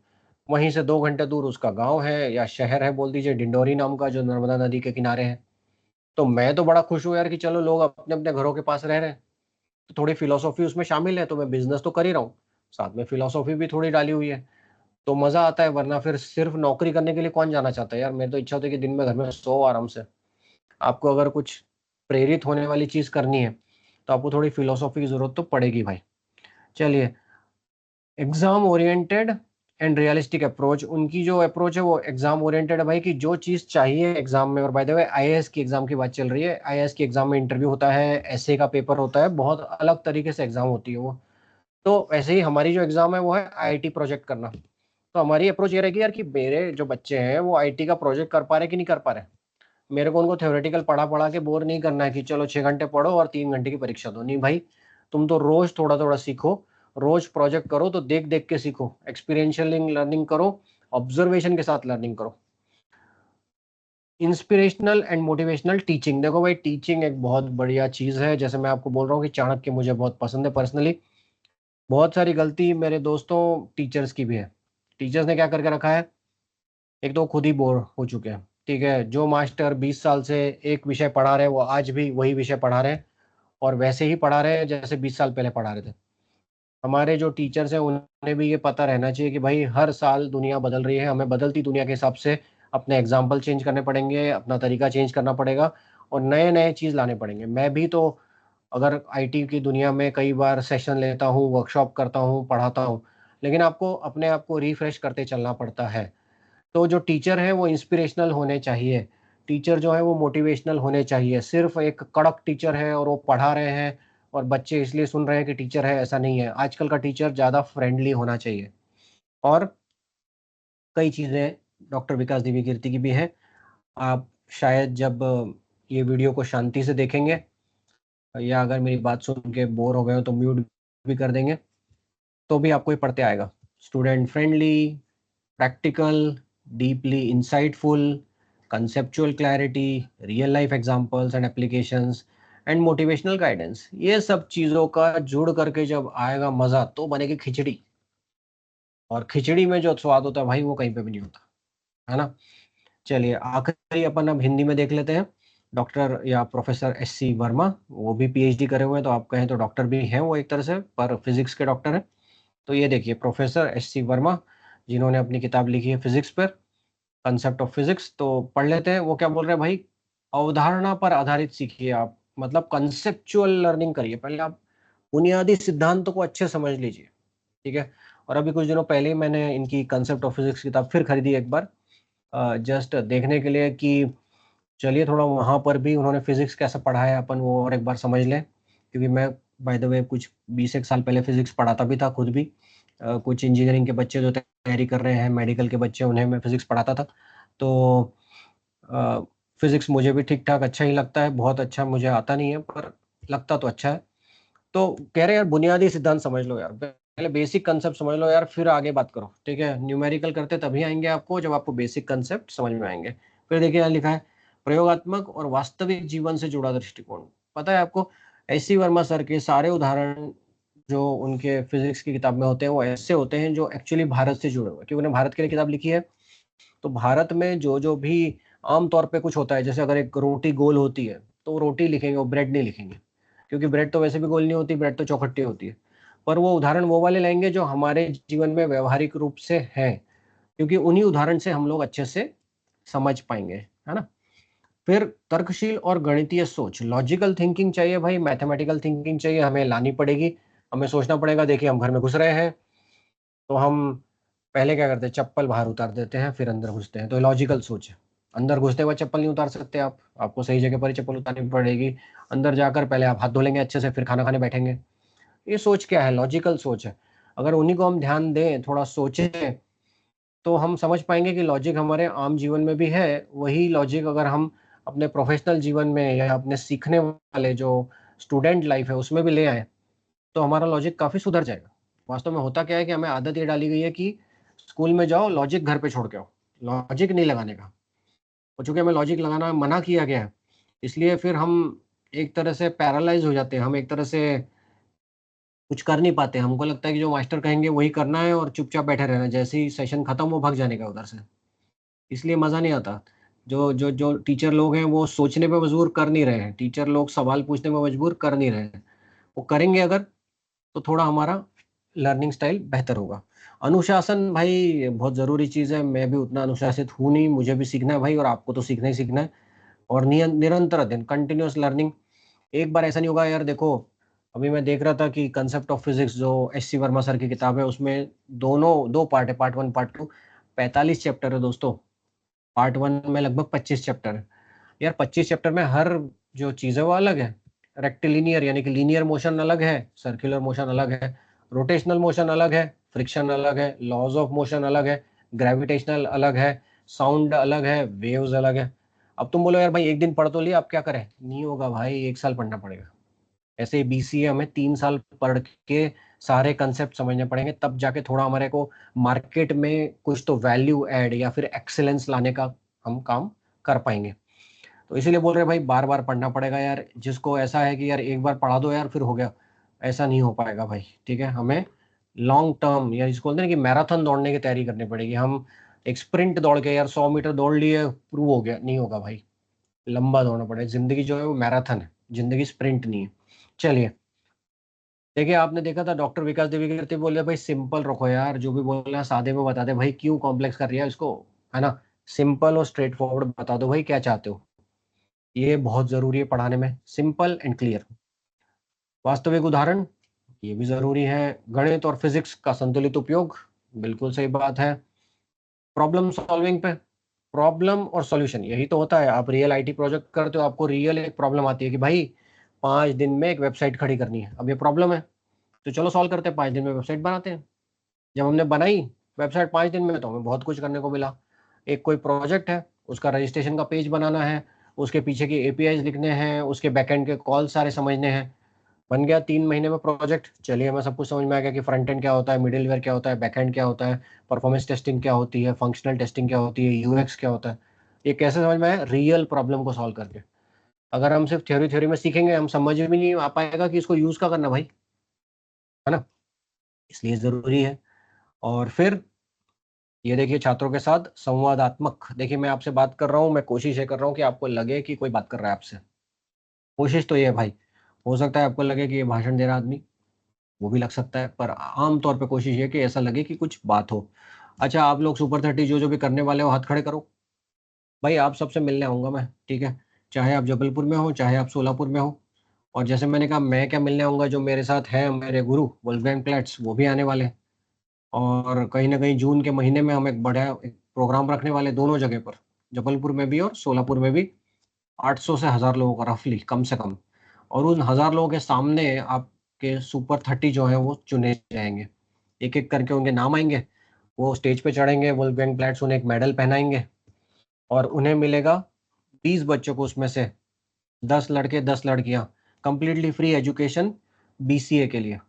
वहीं से 2 घंटे दूर उसका गांव है या शहर है बोल दीजिए, डिंडोरी नाम का, जो नर्मदा नदी के किनारे है। तो मैं तो बड़ा खुश हूँ यार कि चलो लोग अपने अपने घरों के पास रह रहे हैं, तो थोड़ी फिलोसॉफी उसमें शामिल है। तो मैं बिजनेस तो कर ही रहा हूँ, साथ में फिलोसॉफी भी थोड़ी डाली हुई है, तो मजा आता है। वरना फिर सिर्फ नौकरी करने के लिए कौन जाना चाहता है यार, मेरी तो इच्छा होती है कि दिन में घर में सो आराम से। आपको अगर कुछ प्रेरित होने वाली चीज करनी है तो आपको थोड़ी फिलोसॉफी की जरूरत तो पड़ेगी भाई। चलिए, exam oriented and realistic approach, उनकी जो अप्रोच है वो एग्जाम ओरिएंटेड है भाई, कि जो चीज चाहिए एग्जाम में। और बाय द वे आईएएस की एग्जाम की बात चल रही है, आईएएस की एग्जाम में इंटरव्यू होता है, एसए का पेपर होता है, बहुत अलग तरीके से एग्जाम होती है वो। तो ऐसे ही हमारी जो एग्जाम है वो है आईटी प्रोजेक्ट करना। तो हमारी अप्रोच ये रहेगी यार कि मेरे जो बच्चे हैं वो आईटी का प्रोजेक्ट कर पा रहे कि नहीं कर पा रहे। मेरे को उनको थ्योरेटिकल पढ़ा पढ़ा के बोर नहीं करना है कि चलो 6 घंटे पढ़ो और 3 घंटे की परीक्षा दो। नहीं भाई, तुम तो रोज थोड़ा थोड़ा सीखो, रोज प्रोजेक्ट करो, तो देख देख के सीखो, एक्सपीरियंशियल लर्निंग करो, ऑब्जर्वेशन के साथ लर्निंग करो। इंस्पिरेशनल एंड मोटिवेशनल टीचिंग, देखो भाई टीचिंग एक बहुत बढ़िया चीज है। जैसे मैं आपको बोल रहा हूँ कि चाणक्य मुझे बहुत पसंद है पर्सनली। बहुत सारी गलती मेरे दोस्तों टीचर्स की भी है। टीचर्स ने क्या करके रखा है, एक तो खुद ही बोर हो चुके हैं। ठीक है, जो मास्टर 20 साल से एक विषय पढ़ा रहे हैं वो आज भी वही विषय पढ़ा रहे हैं, और वैसे ही पढ़ा रहे हैं जैसे 20 साल पहले पढ़ा रहे थे। हमारे जो टीचर्स हैं उन्हें भी ये पता रहना चाहिए कि भाई हर साल दुनिया बदल रही है, हमें बदलती दुनिया के हिसाब से अपने एग्जाम्पल चेंज करने पड़ेंगे, अपना तरीका चेंज करना पड़ेगा, और नए नए चीज़ लाने पड़ेंगे। मैं भी तो अगर आईटी की दुनिया में कई बार सेशन लेता हूँ, वर्कशॉप करता हूँ, पढ़ाता हूँ, लेकिन आपको अपने आप को रिफ्रेश करते चलना पड़ता है। तो जो टीचर है वो इंस्पिरेशनल होने चाहिए, टीचर जो है वो मोटिवेशनल होने चाहिए। सिर्फ एक कड़क टीचर है और वो पढ़ा रहे हैं, और बच्चे इसलिए सुन रहे हैं कि टीचर है, ऐसा नहीं है। आजकल का टीचर ज़्यादा फ्रेंडली होना चाहिए। और कई चीज़ें डॉक्टर विकास दिव्यकीर्ति की भी हैं। आप शायद जब ये वीडियो को शांति से देखेंगे या अगर मेरी बात सुन के बोर हो गए हो तो म्यूट भी कर देंगे, तो भी आपको ये पढ़ते आएगा। Student friendly, practical, deeply insightful, conceptual clarity, real life examples and applications and motivational guidance, ये सब चीज़ों का जुड़ करके जब आएगा मज़ा तो बनेगी खिचड़ी। और खिचड़ी में जो स्वाद होता है भाई वो कहीं पे भी नहीं होता, है ना। चलिए आखिरी अपन अब हिंदी में देख लेते हैं। डॉक्टर या प्रोफेसर एस.सी. वर्मा, वो भी पीएचडी करे हुए हैं, तो आप कहें तो डॉक्टर भी हैं वो एक तरह से, पर फिजिक्स के डॉक्टर हैं। तो ये देखिए प्रोफेसर एस.सी. वर्मा, जिन्होंने अपनी किताब लिखी है फिजिक्स पर, कंसेप्ट ऑफ फिजिक्स। तो पढ़ लेते हैं वो क्या बोल रहे हैं भाई। अवधारणा पर आधारित सीखिए आप, मतलब कंसेप्चुअल लर्निंग करिए। पहले आप बुनियादी सिद्धांतों को अच्छे समझ लीजिए, ठीक है। और अभी कुछ दिनों पहले ही मैंने इनकी कंसेप्ट ऑफ फिजिक्स किताब फिर खरीदी एक बार, जस्ट देखने के लिए कि चलिए थोड़ा वहाँ पर भी उन्होंने फिजिक्स कैसे पढ़ाया अपन वो और एक बार समझ लें। क्योंकि मैं बाय द वे कुछ 20 एक साल पहले फिजिक्स पढ़ाता भी था खुद भी। कुछ इंजीनियरिंग के बच्चे जो तैयारी कर रहे हैं, मेडिकल के बच्चे, उन्हें मैं फिजिक्स पढ़ाता था। तो फिजिक्स मुझे भी ठीक ठाक अच्छा ही लगता है, बहुत अच्छा मुझे आता नहीं है पर लगता तो अच्छा है। तो कह रहे हैं यार बुनियादी सिद्धांत समझ लो यार, पहले बेसिक कंसेप्ट समझ लो यार, फिर आगे बात करो, ठीक है। न्यूमेरिकल करते तभी आएंगे आपको जब आपको बेसिक कंसेप्ट समझ में आएंगे। फिर देखिए यहाँ लिखा है प्रयोगात्मक और वास्तविक जीवन से जुड़ा दृष्टिकोण। पता है आपको, एस.सी. वर्मा सर के सारे उदाहरण जो उनके फिजिक्स की किताब में होते हैं वो ऐसे होते हैं जो एक्चुअली भारत से जुड़े हुए हैं, क्योंकि उन्होंने भारत के लिए किताब लिखी है। तो भारत में जो जो भी आम तौर पे कुछ होता है, जैसे अगर एक रोटी गोल होती है तो वो रोटी लिखेंगे, वो ब्रेड नहीं लिखेंगे, क्योंकि ब्रेड तो वैसे भी गोल नहीं होती, ब्रेड तो चौखट्टी होती है। पर वो उदाहरण वो वाले लाएंगे जो हमारे जीवन में व्यवहारिक रूप से हैं, क्योंकि उन्हीं उदाहरण से हम लोग अच्छे से समझ पाएंगे, है ना। फिर तर्कशील और गणितीय सोच, लॉजिकल थिंकिंग चाहिए भाई, मैथमेटिकल थिंकिंग चाहिए, हमें लानी पड़ेगी। हमें सोचना पड़ेगा, देखिए हम घर में घुस रहे हैं तो हम पहले क्या करते हैं, चप्पल बाहर उतार देते हैं फिर अंदर घुसते हैं, तो लॉजिकल सोच है। अंदर घुसते हुए चप्पल नहीं उतार सकते आप, आपको सही जगह पर ही चप्पल उतारनी पड़ेगी। अंदर जाकर पहले आप हाथ धो लेंगे अच्छे से, फिर खाना खाने बैठेंगे। ये सोच क्या है, लॉजिकल सोच है। अगर उन्हीं को हम ध्यान दें, थोड़ा सोचें, तो हम समझ पाएंगे कि लॉजिक हमारे आम जीवन में भी है। वही लॉजिक अगर हम अपने प्रोफेशनल जीवन में या अपने सीखने वाले जो स्टूडेंट लाइफ है उसमें भी ले आए, तो हमारा लॉजिक काफ़ी सुधर जाएगा। वास्तव में होता क्या है कि हमें आदत ये डाली गई है कि स्कूल में जाओ, लॉजिक घर पे छोड़ के आओ, लॉजिक नहीं लगाने का। और चूँकि हमें लॉजिक लगाना मना किया गया है, इसलिए फिर हम एक तरह से पैरालाइज़ हो जाते हैं। हम एक तरह से कुछ कर नहीं पाते। हमको लगता है कि जो मास्टर कहेंगे वही करना है और चुपचाप बैठे रहना है। जैसे ही सेशन खत्म हो, भाग जाने का उधर से। इसलिए मज़ा नहीं आता। जो टीचर लोग हैं वो सोचने पे मजबूर कर नहीं रहे हैं। टीचर लोग सवाल पूछने में मजबूर कर नहीं रहे हैं। वो करेंगे अगर, तो थोड़ा हमारा लर्निंग स्टाइल बेहतर होगा। अनुशासन भाई बहुत ज़रूरी चीज़ है। मैं भी उतना अनुशासित हूँ नहीं, मुझे भी सीखना है भाई, और आपको तो सीखना ही सीखना है। और निरंतर अध्ययन, कंटिन्यूअस लर्निंग। एक बार ऐसा नहीं होगा यार। देखो, अभी मैं देख रहा था कि कांसेप्ट ऑफ फिजिक्स जो एस.सी. वर्मा सर की किताब है, उसमें दोनों 2 पार्ट है, पार्ट 1, पार्ट 2। 45 चैप्टर है दोस्तों। पार्ट 1 में लगभग 25 चैप्टर है। यार 25 चैप्टर में हर जो चीज़ है वो अलग है। रेक्टिलिनियर यानी कि लीनियर मोशन अलग है, सर्कुलर मोशन अलग है, रोटेशनल मोशन अलग है, फ्रिक्शन अलग है, लॉज ऑफ मोशन अलग है, ग्रेविटेशनल अलग है, साउंड अलग है, वेव्स अलग है। अब तुम बोलो यार भाई एक दिन पढ़ तो लिया, अब क्या करें? नहीं होगा भाई, 1 साल पढ़ना पड़ेगा। ऐसे ही बीसीए हमें 3 साल पढ़ के सारे कंसेप्ट समझने पड़ेंगे, तब जाके थोड़ा हमारे को मार्केट में कुछ तो वैल्यू ऐड या फिर एक्सीलेंस लाने का हम काम कर पाएँगे। तो इसीलिए बोल रहे हैं भाई बार-बार पढ़ना पड़ेगा यार। जिसको ऐसा है कि यार एक बार पढ़ा दो यार फिर हो गया, ऐसा नहीं हो पाएगा भाई, ठीक है? हमें लॉन्ग टर्म या जिसको बोलते हैं ना कि मैराथन दौड़ने की तैयारी करनी पड़ेगी। हम एक स्प्रिंट दौड़ के यार 100 मीटर दौड़ लिए, प्रूव हो गया, नहीं होगा भाई। लंबा दौड़ना पड़ेगा। ज़िंदगी जो है वो मैराथन है, ज़िंदगी स्प्रिंट नहीं है। चलिए, देखिए आपने देखा था डॉक्टर विकास दिव्यकीर्ति बोले भाई सिंपल रखो यार, जो भी बोलना है सादे में बता दे भाई, क्यों कॉम्प्लेक्स कर रही है इसको, है ना? सिंपल और स्ट्रेट फॉरवर्ड बता दो भाई क्या चाहते हो। ये बहुत ज़रूरी है पढ़ाने में, सिंपल एंड क्लियर। वास्तविक उदाहरण, ये भी ज़रूरी है। गणित और फिज़िक्स का संतुलित उपयोग, बिल्कुल सही बात है। प्रॉब्लम सॉल्विंग पे, प्रॉब्लम और सॉल्यूशन यही तो होता है। आप रियल आईटी प्रोजेक्ट करते हो, आपको रियल एक प्रॉब्लम आती है कि भाई 5 दिन में एक वेबसाइट खड़ी करनी है। अब ये प्रॉब्लम है, तो चलो सॉल्व करते हैं, 5 दिन में वेबसाइट बनाते हैं। जब हमने बनाई वेबसाइट 5 दिन में, तो हमें बहुत कुछ करने को मिला। एक कोई प्रोजेक्ट है, उसका रजिस्ट्रेशन का पेज बनाना है, उसके पीछे की एपीआईज लिखने हैं, उसके बैकएंड के कॉल सारे समझने हैं। बन गया 3 महीने में प्रोजेक्ट। चलिए हमें सब कुछ समझ में आ गया कि फ्रंट एंड क्या होता है, मिडिल वेयर क्या होता है, बैक एंड क्या होता है, परफॉर्मेंस टेस्टिंग क्या होती है, फंक्शनल टेस्टिंग क्या होती है, यूएक्स क्या होता है। ये कैसे समझ में आया? रियल प्रॉब्लम को सॉल्व करके। अगर हम सिर्फ थ्योरी थ्योरी में सीखेंगे, हम समझ भी नहीं आ पाएगा कि इसको यूज का करना भाई, है ना। इसलिए जरूरी है। और फिर ये देखिए छात्रों के साथ संवादात्मक। देखिए मैं आपसे बात कर रहा हूँ, मैं कोशिश ये कर रहा हूँ कि आपको लगे कि कोई बात कर रहा है आपसे। कोशिश तो ये है भाई। हो सकता है आपको लगे कि ये भाषण दे रहा आदमी, वो भी लग सकता है, पर आम तौर पे कोशिश ये कि ऐसा लगे कि कुछ बात हो। अच्छा, आप लोग सुपर 30 जो जो भी करने वाले हो, हाथ खड़े करो। भाई आप सबसे मिलने आऊंगा मैं, ठीक है। चाहे आप जबलपुर में हो, चाहे आप सोलापुर में हो। और जैसे मैंने कहा, मैं क्या मिलने आऊंगा, जो मेरे साथ है मेरे गुरु वोल्फगैंग प्लेट्स, वो भी आने वाले हैं। और कहीं ना कहीं जून के महीने में हम एक बड़ा एक प्रोग्राम रखने वाले, दोनों जगह पर, जबलपुर में भी और सोलापुर में भी। 800 से 1000 लोगों का रफली, कम से कम। और उन 1000 लोगों के सामने आपके सुपर 30 जो है वो चुने जाएंगे। एक एक करके उनके नाम आएंगे, वो स्टेज पे चढ़ेंगे, वोल्फगैंग प्लेट्स उन्हें एक मेडल पहनाएंगे। और उन्हें मिलेगा 20 बच्चों को, उसमें से 10 लड़के 10 लड़कियां, कंप्लीटली फ्री एजुकेशन बीसीए के लिए।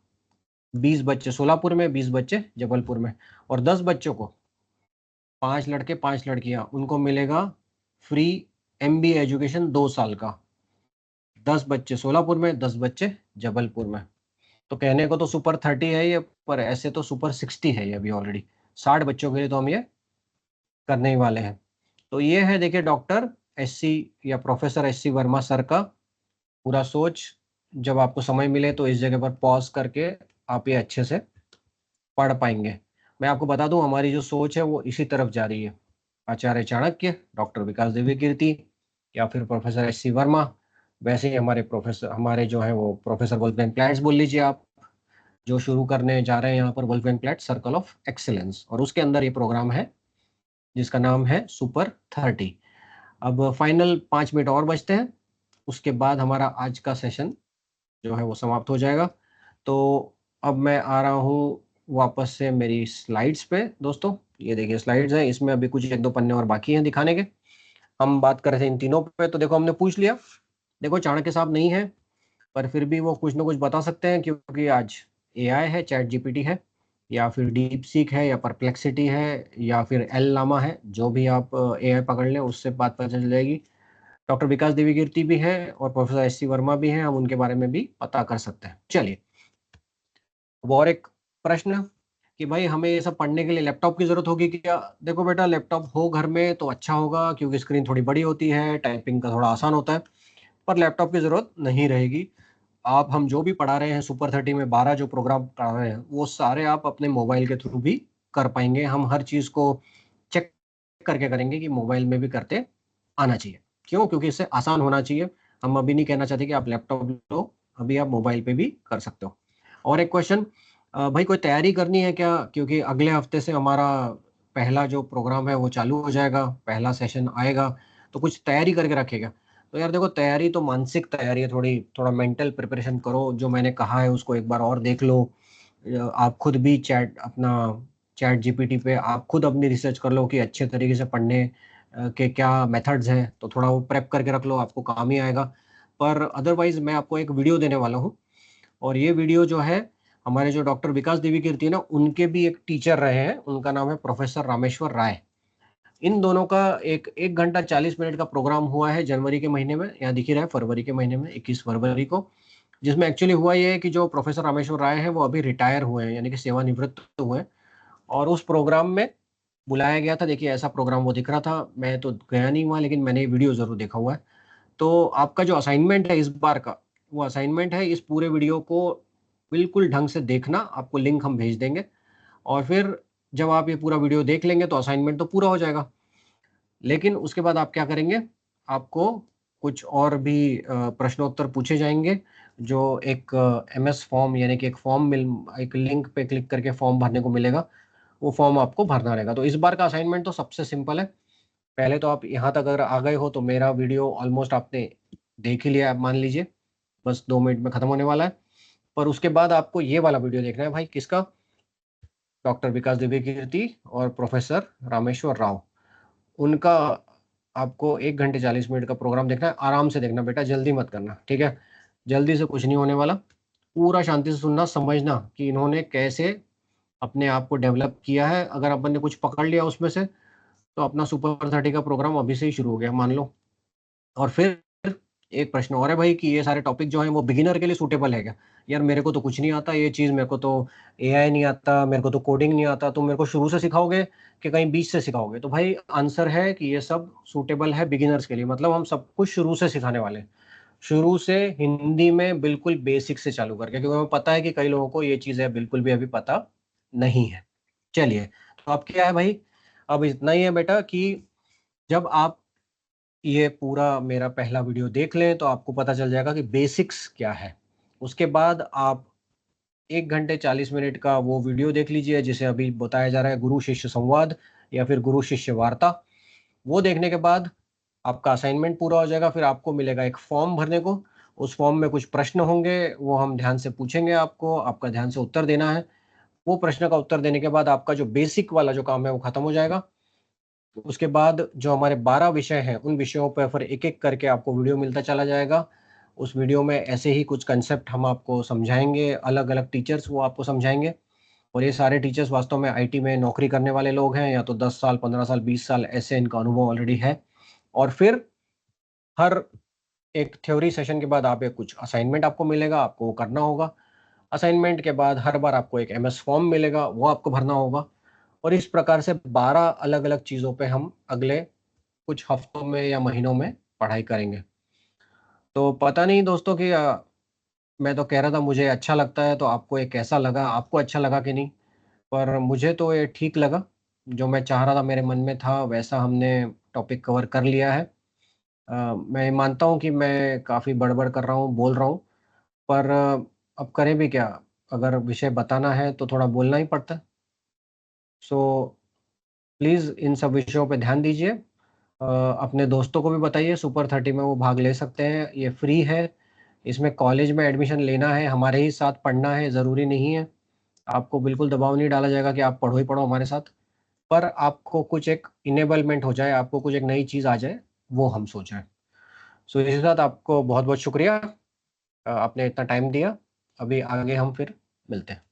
20 बच्चे सोलापुर में, 20 बच्चे जबलपुर में। और 10 बच्चों को, 5 लड़के 5 लड़कियां, उनको मिलेगा फ्री एमबीए एजुकेशन 2 साल का। 10 बच्चे सोलापुर में, 10 बच्चे जबलपुर में। तो कहने को तो सुपर 30 है ये, पर ऐसे तो सुपर 60 है ये अभी ऑलरेडी। 60 बच्चों के लिए तो हम ये करने ही वाले हैं। तो ये है देखिए डॉक्टर एससी या प्रोफेसर एससी वर्मा सर का पूरा सोच। जब आपको समय मिले तो इस जगह पर पॉज करके आप ये अच्छे से पढ़ पाएंगे। मैं आपको बता दूं, हमारी जो सोच है वो इसी तरफ जा रही है। आचार्य चाणक्य, डॉक्टर विकास देवी कीर्ति, या फिर प्रोफेसर एस सी वर्मा। वैसे ही हमारे प्रोफेसर, हमारे जो है वो प्रोफेसर वोल्फगैंग प्लैट्स बोल लीजिए आप, जो शुरू करने जा रहे हैं यहाँ पर Wolfgang plants circle of excellence. और उसके अंदर ये प्रोग्राम है जिसका नाम है सुपर 30। अब फाइनल 5 मिनट और बचते हैं, उसके बाद हमारा आज का सेशन जो है वो समाप्त हो जाएगा। तो अब मैं आ रहा हूँ वापस से मेरी स्लाइड्स पे दोस्तों। ये देखिए स्लाइड्स हैं, इसमें अभी कुछ 1-2 पन्ने और बाकी हैं दिखाने के। हम बात कर रहे थे इन तीनों पे, तो देखो हमने पूछ लिया। देखो चाणक्य साहब नहीं है, पर फिर भी वो कुछ ना कुछ बता सकते हैं, क्योंकि आज एआई है, चैट जीपीटी है, या फिर डीप सीक है, या परप्लेक्सिटी है, या फिर एल लामा है। जो भी आप एआई पकड़ लें उससे बात पता चल जाएगी। डॉक्टर विकास देवी कीर्ति भी है और प्रोफेसर एस सी वर्मा भी हैं, हम उनके बारे में भी पता कर सकते हैं। चलिए, वो और एक प्रश्न कि भाई हमें ये सब पढ़ने के लिए लैपटॉप की जरूरत होगी क्या? देखो बेटा, लैपटॉप हो घर में तो अच्छा होगा, क्योंकि स्क्रीन थोड़ी बड़ी होती है, टाइपिंग का थोड़ा आसान होता है। पर लैपटॉप की जरूरत नहीं रहेगी। आप, हम जो भी पढ़ा रहे हैं सुपर 30 में 12 जो प्रोग्राम पढ़ा रहे हैं, वो सारे आप अपने मोबाइल के थ्रू भी कर पाएंगे। हम हर चीज को चेक करके करेंगे कि मोबाइल में भी करते आना चाहिए। क्यों? क्योंकि इससे आसान होना चाहिए। हम अभी नहीं कहना चाहते कि आप लैपटॉप लो, अभी आप मोबाइल पे भी कर सकते हो। और एक क्वेश्चन, भाई कोई तैयारी करनी है क्या? क्योंकि अगले हफ्ते से हमारा पहला जो प्रोग्राम है वो चालू हो जाएगा, पहला सेशन आएगा। तो कुछ तैयारी करके रखेगा। तो यार देखो, तैयारी तो मानसिक तैयारी है, थोड़ा मेंटल प्रिपरेशन करो। जो मैंने कहा है उसको एक बार और देख लो। आप खुद भी चैट जीपीटी पे आप खुद अपनी रिसर्च कर लो कि अच्छे तरीके से पढ़ने के क्या मेथड्स हैं। तो थोड़ा वो प्रेप करके रख लो, आपको काम ही आएगा। पर अदरवाइज मैं आपको एक वीडियो देने वाला हूँ। और ये वीडियो जो है, हमारे जो डॉक्टर विकास देवी कीर्ति है ना, उनके भी एक टीचर रहे हैं, उनका नाम है प्रोफेसर रामेश्वर राय। इन दोनों का एक 1 घंटा 40 मिनट का प्रोग्राम हुआ है जनवरी के महीने में। यहाँ दिख ही रहा है, फरवरी के महीने में 21 फरवरी को। जिसमें एक्चुअली हुआ ये है कि जो प्रोफेसर रामेश्वर राय हैं वो अभी रिटायर हुए हैं, यानी कि सेवानिवृत्त हुए हैं। और उस प्रोग्राम में बुलाया गया था। देखिए ऐसा प्रोग्राम वो दिख रहा था, मैं तो गया नहीं हुआ, लेकिन मैंने ये वीडियो जरूर देखा हुआ है। तो आपका जो असाइनमेंट है इस बार का, वो असाइनमेंट है इस पूरे वीडियो को बिल्कुल ढंग से देखना। आपको लिंक हम भेज देंगे। और फिर जब आप ये पूरा वीडियो देख लेंगे तो असाइनमेंट तो पूरा हो जाएगा। लेकिन उसके बाद आप क्या करेंगे, आपको कुछ और भी प्रश्नोत्तर पूछे जाएंगे। जो एक एमएस फॉर्म, यानी कि एक फॉर्म मिल, एक लिंक पे क्लिक करके फॉर्म भरने को मिलेगा। वो फॉर्म आपको भरना रहेगा। तो इस बार का असाइनमेंट तो सबसे सिंपल है। पहले तो आप यहाँ तक अगर आ गए हो तो मेरा वीडियो ऑलमोस्ट आपने देख ही लिया, आप मान लीजिए। बस 2 मिनट में खत्म होने वाला है। पर उसके बाद आपको ये वाला वीडियो देखना है भाई, किसका? डॉक्टर विकास दिव्य कीर्ति और प्रोफेसर रामेश्वर राव, उनका आपको 1 घंटे 40 मिनट का प्रोग्राम देखना है। आराम से देखना बेटा, जल्दी मत करना, ठीक है? जल्दी से कुछ नहीं होने वाला। पूरा शांति से सुनना, समझना कि इन्होंने कैसे अपने आप को डेवलप किया है। अगर अपन ने कुछ पकड़ लिया उसमें से, तो अपना सुपर 30 का प्रोग्राम अभी से ही शुरू हो गया मान लो। और फिर एक प्रश्न और है भाई कि ये सारे टॉपिक जो हैं वो बिगिनर के लिए सूटेबल है क्या? यार मेरे को तो कुछ नहीं आता ये चीज़, मेरे को तो एआई नहीं आता, मेरे को तो कोडिंग नहीं आता, तुम मेरे को शुरू से सिखाओगे कि कहीं बीच से सिखाओगे? तो भाई आंसर है कि ये सब सूटेबल है बिगिनर्स के लिए। मतलब हम सब कुछ शुरू से सिखाने वाले हैं। शुरू से हिंदी में बिल्कुल बेसिक से चालू करके, क्योंकि हमें पता है कि कई लोगों को ये चीज़ें बिल्कुल भी अभी पता नहीं है। चलिए, तो अब क्या है भाई, अब इतना ही है बेटा कि जब आप ये पूरा मेरा पहला वीडियो देख लें तो आपको पता चल जाएगा कि बेसिक्स क्या है। उसके बाद आप 1 घंटे 40 मिनट का वो वीडियो देख लीजिए जिसे अभी बताया जा रहा है गुरु शिष्य संवाद या फिर गुरु शिष्य वार्ता। वो देखने के बाद आपका असाइनमेंट पूरा हो जाएगा। फिर आपको मिलेगा एक फॉर्म भरने को। उस फॉर्म में कुछ प्रश्न होंगे, वो हम ध्यान से पूछेंगे आपको, आपका ध्यान से उत्तर देना है। वो प्रश्न का उत्तर देने के बाद आपका जो बेसिक वाला जो काम है वो खत्म हो जाएगा। उसके बाद जो हमारे 12 विषय हैं, उन विषयों पर फिर एक-एक करके आपको वीडियो मिलता चला जाएगा। उस वीडियो में ऐसे ही कुछ कांसेप्ट हम आपको समझाएँगे, अलग-अलग टीचर्स वो आपको समझाएँगे। और ये सारे टीचर्स वास्तव में आईटी में नौकरी करने वाले लोग हैं, या तो 10 साल, 15 साल, 20 साल ऐसे इनका अनुभव ऑलरेडी है। और फिर हर एक थ्योरी सेशन के बाद आप एक कुछ असाइनमेंट आपको मिलेगा, आपको वो करना होगा। असाइनमेंट के बाद हर बार आपको एक एमएस फॉर्म मिलेगा, वो आपको भरना होगा। और इस प्रकार से 12 अलग-अलग चीज़ों पे हम अगले कुछ हफ्तों में या महीनों में पढ़ाई करेंगे। तो पता नहीं दोस्तों कि मैं तो कह रहा था मुझे अच्छा लगता है, तो आपको ये कैसा लगा? आपको अच्छा लगा कि नहीं? पर मुझे तो ये ठीक लगा। जो मैं चाह रहा था, मेरे मन में था, वैसा हमने टॉपिक कवर कर लिया है। मैं मानता हूँ कि मैं काफ़ी बड़बड़ कर रहा हूँ, बोल रहा हूँ, पर अब करें भी क्या? अगर विषय बताना है तो थोड़ा बोलना ही पड़ता है। सो प्लीज़ इन सब विषयों पे ध्यान दीजिए। अपने दोस्तों को भी बताइए, सुपर 30 में वो भाग ले सकते हैं, ये फ्री है। इसमें कॉलेज में एडमिशन लेना है, हमारे ही साथ पढ़ना है, ज़रूरी नहीं है। आपको बिल्कुल दबाव नहीं डाला जाएगा कि आप पढ़ो ही पढ़ो हमारे साथ। पर आपको कुछ एक इनेबलमेंट हो जाए, आपको कुछ एक नई चीज़ आ जाए, वो हम सोच रहे हैं। सो इसी के साथ आपको बहुत-बहुत शुक्रिया। आपने इतना टाइम दिया। अभी आगे हम फिर मिलते हैं।